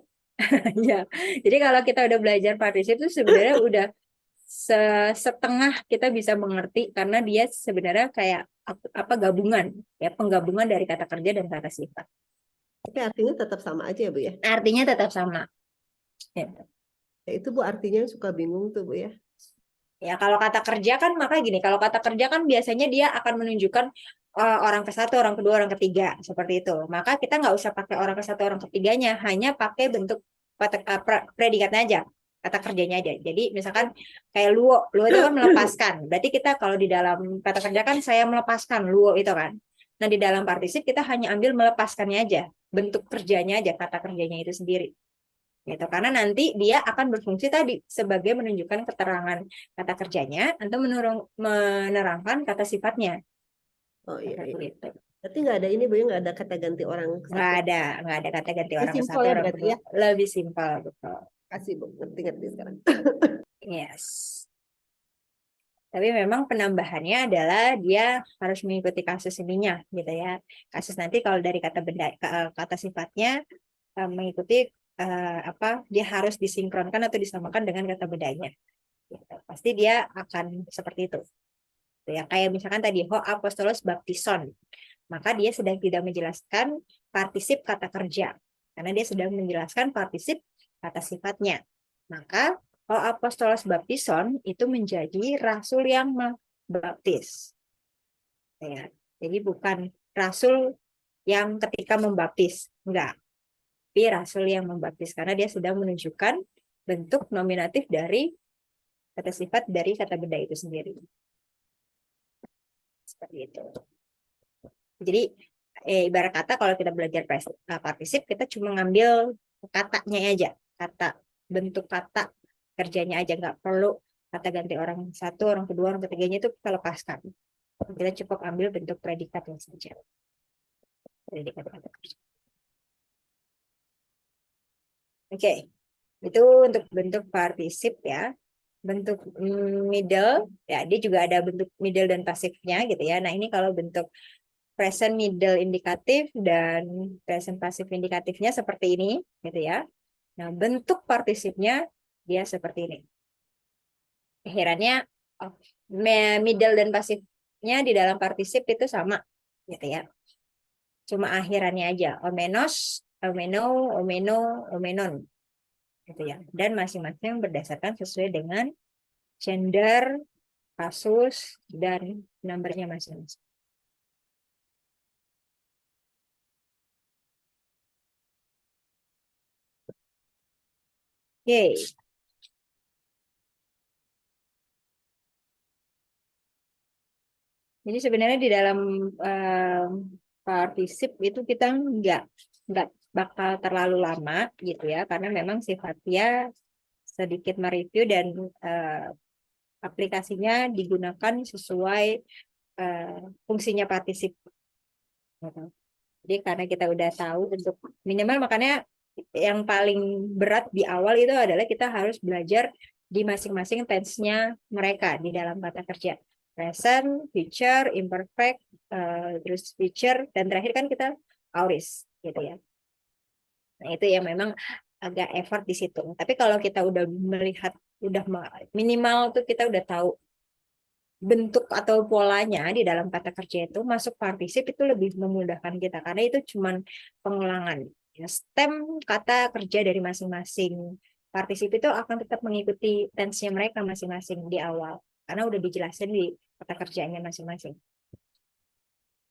ya, jadi kalau kita udah belajar partisip itu sebenarnya udah setengah kita bisa mengerti karena dia sebenarnya kayak apa gabungan ya, penggabungan dari kata kerja dan kata sifat. Tapi artinya tetap sama aja ya Bu ya. Artinya tetap sama. Ya. Ya, itu Bu artinya suka bingung tuh Bu ya. Ya, kalau kata kerja kan maka gini, kalau kata kerja kan biasanya dia akan menunjukkan orang ke satu, orang kedua, orang ketiga, seperti itu. Maka kita nggak usah pakai orang ke satu, orang ketiganya, hanya pakai bentuk predikatnya aja, kata kerjanya aja. Jadi misalkan kayak luo itu kan melepaskan. Berarti kita kalau di dalam kata kerja kan saya melepaskan luo itu kan. Nah di dalam partisip kita hanya ambil melepaskannya aja, bentuk kerjanya aja, kata kerjanya itu sendiri. Gitu. Karena nanti dia akan berfungsi tadi sebagai menunjukkan keterangan kata kerjanya atau menerangkan kata sifatnya. Oh iya. Gitu. Berarti nggak ada ini Bu ya, nggak ada kata ganti orang. Nggak ada kata ganti orang ke Simpel satu, ya orang berarti kedua. ya. Lebih simpel, betul. Kasih Bu, ngerti sekarang. Yes. Tapi memang penambahannya adalah dia harus mengikuti kasus ininya, gitu ya. Kasus nanti kalau dari kata benda, kata sifatnya mengikuti dia harus disinkronkan atau disamakan dengan kata bedanya. Gitu. Pasti dia akan seperti itu. Ya, kayak misalkan tadi ho apostolos baptison, maka dia sedang tidak menjelaskan partisip kata kerja, karena dia sedang menjelaskan partisip kata sifatnya. Maka ho apostolos baptison itu menjadi rasul yang membaptis. Ya, jadi bukan rasul yang ketika membaptis, enggak. Tapi rasul yang membaptis, karena dia sedang menunjukkan bentuk nominatif dari kata sifat dari kata benda itu sendiri. Seperti itu. Jadi ibarat kata kalau kita belajar partisip kita cuma ngambil katanya aja, kata bentuk kata kerjanya aja, nggak perlu kata ganti orang satu, orang kedua, orang ketiganya itu kita lepaskan. Kita cukup ambil bentuk predikatnya saja. Predikat kata kerja. Oke, itu untuk bentuk partisip ya. Bentuk middle ya, dia juga ada bentuk middle dan pasifnya gitu ya. Nah ini kalau bentuk present middle indikatif dan present pasif indikatifnya seperti ini gitu ya. Nah bentuk partisipnya dia seperti ini. Akhirannya middle dan pasifnya di dalam partisip itu sama gitu ya. Cuma akhirannya aja omenos, omeno, omeno, omenon gitu ya. Dan masing-masing berdasarkan sesuai dengan gender, kasus, dan numbernya masing-masing. Oke. Jadi sebenarnya di dalam partisip itu kita nggak bakal terlalu lama gitu ya, karena memang sifatnya sedikit mereview dan aplikasinya digunakan sesuai fungsinya partisip. Jadi karena kita udah tahu bentuk minimal, makanya yang paling berat di awal itu adalah kita harus belajar di masing-masing tense-nya mereka di dalam kata kerja. Present, future, imperfect, terus future, dan terakhir kan kita aorist gitu ya. Nah itu yang memang agak effort di situ. Tapi kalau kita udah melihat, udah minimal tuh kita udah tahu bentuk atau polanya di dalam kata kerja itu masuk partisip itu lebih memudahkan kita karena itu cuman pengulangan Ya, stem kata kerja dari masing-masing partisip itu akan tetap mengikuti tense-nya mereka masing-masing di awal. Karena udah dijelasin di kata kerjanya masing-masing.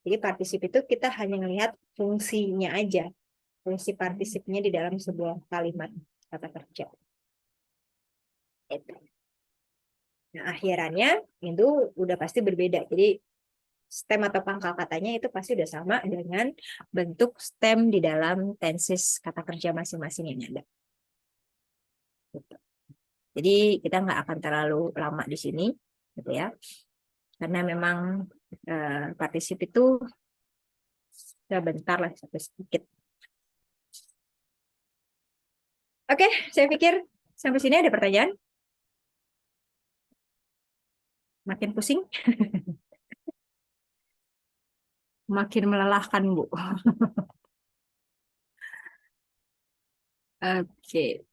Jadi partisip itu kita hanya melihat fungsinya aja. Fungsi partisipnya di dalam sebuah kalimat kata kerja. Itu. Nah, akhirannya itu udah pasti berbeda. Jadi stem atau pangkal katanya itu pasti udah sama dengan bentuk stem di dalam tenses kata kerja masing-masing yang ada. Gitu. Jadi kita nggak akan terlalu lama di sini, gitu ya. Karena memang partisip itu sebentar lah, satu sedikit. Oke, saya pikir sampai sini ada pertanyaan? Makin pusing? Makin melelahkan, Bu. Oke.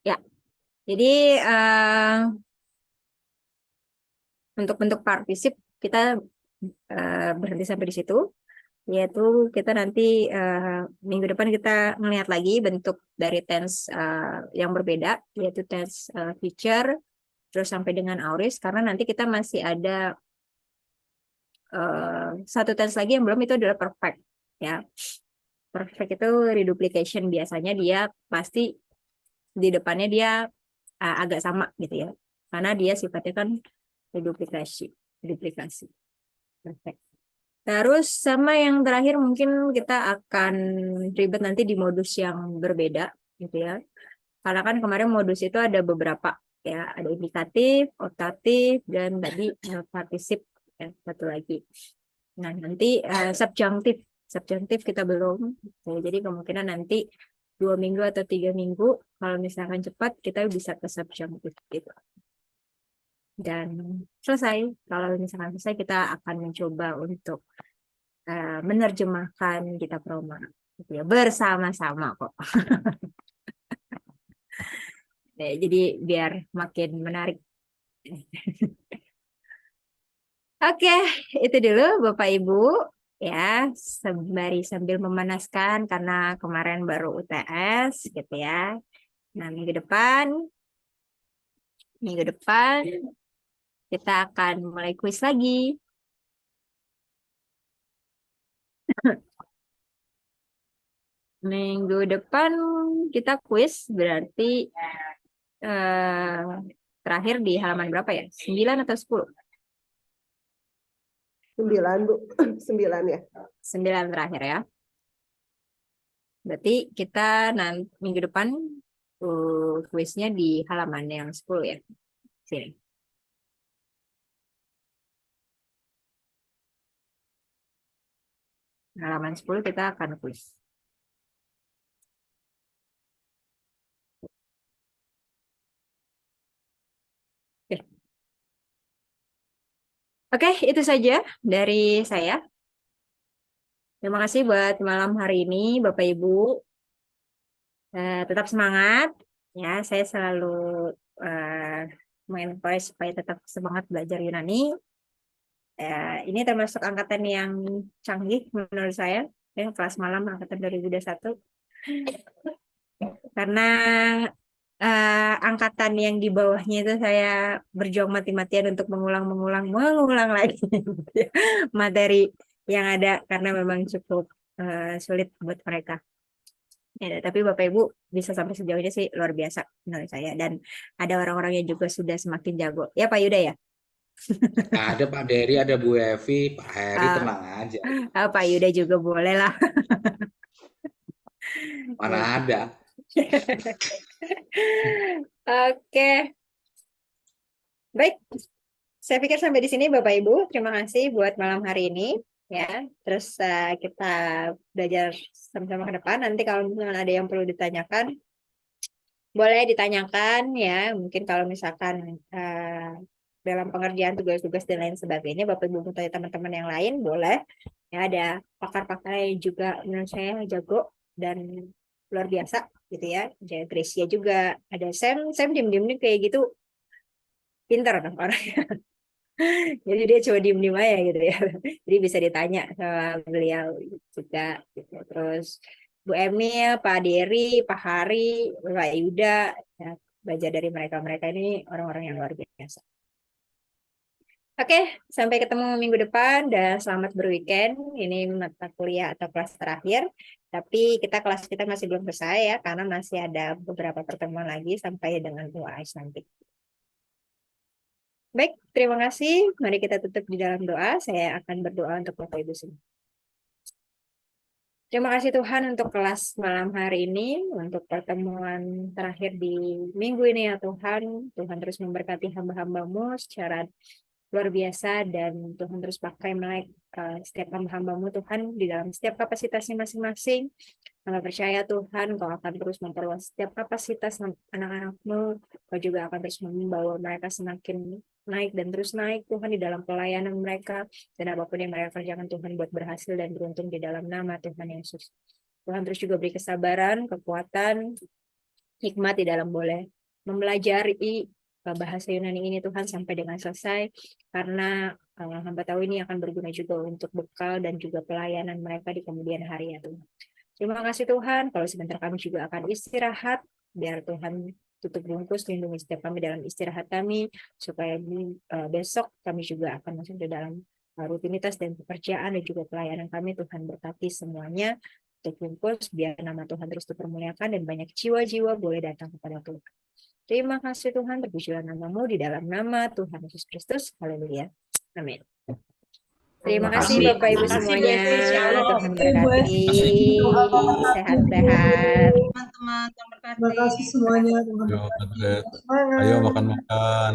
Ya, jadi untuk bentuk partisip kita berhenti sampai di situ. Yaitu kita nanti minggu depan kita melihat lagi bentuk dari tense yang berbeda, yaitu tense future, terus sampai dengan aorist, karena nanti kita masih ada satu tense lagi yang belum, itu adalah perfect. Ya, perfect itu reduplication, biasanya dia pasti di depannya dia agak sama gitu ya, karena dia sifatnya kan reduplikasi. Perfect. Terus sama yang terakhir mungkin kita akan ribet nanti di modus yang berbeda gitu ya. Karena kan kemarin modus itu ada beberapa ya, ada indikatif, optatif, dan tadi partisip ya, satu lagi. Nah, nanti subjunctif kita belum. Jadi kemungkinan nanti 2 minggu atau 3 minggu kalau misalkan cepat kita bisa ke subjunctif gitu. Dan selesai. Kalau misalkan selesai, kita akan mencoba untuk menerjemahkan kitab Roma gitu ya, bersama-sama kok. Jadi biar makin menarik. Oke, itu dulu Bapak Ibu ya, sembari sambil memanaskan karena kemarin baru UTS gitu ya. Nah, minggu depan kita akan mulai kuis lagi. Minggu depan kita kuis, berarti terakhir di halaman berapa ya? 9 atau 10? 9, Bu. 9 ya. 9 terakhir ya. Berarti kita nanti minggu depan kuisnya di halaman yang 10 ya. Sini. Halaman 10 kita akan kuis. Oke, itu saja dari saya. Terima kasih buat malam hari ini, Bapak Ibu. Tetap semangat. Ya, saya selalu mengencourage supaya tetap semangat belajar Yunani. Ini termasuk angkatan yang canggih menurut saya. Kelas malam angkatan 2021. Karena angkatan yang di bawahnya itu saya berjuang mati-matian untuk mengulang lagi materi yang ada karena memang cukup sulit buat mereka. Ya, tapi Bapak Ibu bisa sampai sejauh ini sih luar biasa menurut saya, dan ada orang-orang yang juga sudah semakin jago. Ya Pak Yuda ya? Ada Pak Dery, ada Bu Evi, Pak Heri, tenang aja. Pak Yuda juga boleh lah. Mana ada. Oke. Baik. Saya pikir sampai di sini Bapak Ibu. Terima kasih buat malam hari ini ya. Terus kita belajar sama-sama ke depan. Nanti kalau misalnya ada yang perlu ditanyakan, boleh ditanyakan ya. Mungkin kalau misalkan dalam pengerjaan tugas-tugas dan lain sebagainya, Bapak Ibu mau tanya teman-teman yang lain, boleh. Ya, ada pakar-pakar yang juga menurut saya jago dan luar biasa gitu ya. Ada Gracia juga, ada Sam diem-diem nih kayak gitu. Pintar dong orangnya. Jadi dia cuma diem-diem aja gitu ya. Jadi bisa ditanya sama beliau juga gitu. Terus Bu Emil, Pak Dery, Pak Hari, Pak Yuda, ya, belajar dari mereka-mereka ini orang-orang yang luar biasa. Oke, sampai ketemu minggu depan dan selamat berweekend. Ini mata kuliah atau kelas terakhir. Tapi kelas kita masih belum selesai ya, karena masih ada beberapa pertemuan lagi sampai dengan UAS nanti. Baik, terima kasih. Mari kita tutup di dalam doa. Saya akan berdoa untuk Bapak Ibu semua. Terima kasih Tuhan untuk kelas malam hari ini, untuk pertemuan terakhir di minggu ini ya Tuhan. Tuhan terus memberkati hamba-hambamu secara luar biasa dan Tuhan terus pakai setiap hamba-hambamu Tuhan di dalam setiap kapasitasnya masing-masing. Hamba percaya Tuhan Kau akan terus memperluas setiap kapasitas anak-anakmu. Kau juga akan terus membawa mereka semakin naik dan terus naik Tuhan di dalam pelayanan mereka. Dan apapun yang mereka kerjakan Tuhan buat berhasil dan beruntung di dalam nama Tuhan Yesus. Tuhan terus juga beri kesabaran, kekuatan, hikmat di dalam boleh mempelajari bahasa Yunani ini Tuhan sampai dengan selesai. Karena hamba tahu ini akan berguna juga untuk bekal dan juga pelayanan mereka di kemudian hari ya Tuhan. Terima kasih Tuhan, kalau sebentar kami juga akan istirahat, biar Tuhan tutup bungkus, lindungi setiap kami dalam istirahat kami, supaya besok kami juga akan masuk di dalam rutinitas dan pekerjaan dan juga pelayanan kami. Tuhan berkati semuanya, tutup bungkus, biar nama Tuhan terus dipermuliakan dan banyak jiwa-jiwa boleh datang kepada Tuhan. Terima kasih Tuhan, terpujilah nama-Mu di dalam nama Tuhan Yesus Kristus. Haleluya. Amin. Terima kasih Bapak Ibu Terima kasih, semuanya. Bu Esti. Shalom. Tuhan Bu berkati. Esti. Sehat-sehat. Teman-teman, Tuhan berkati. Terima kasih semuanya. Tuhan Ayo, berkati. Madret. Semangat. Ayo makan-makan.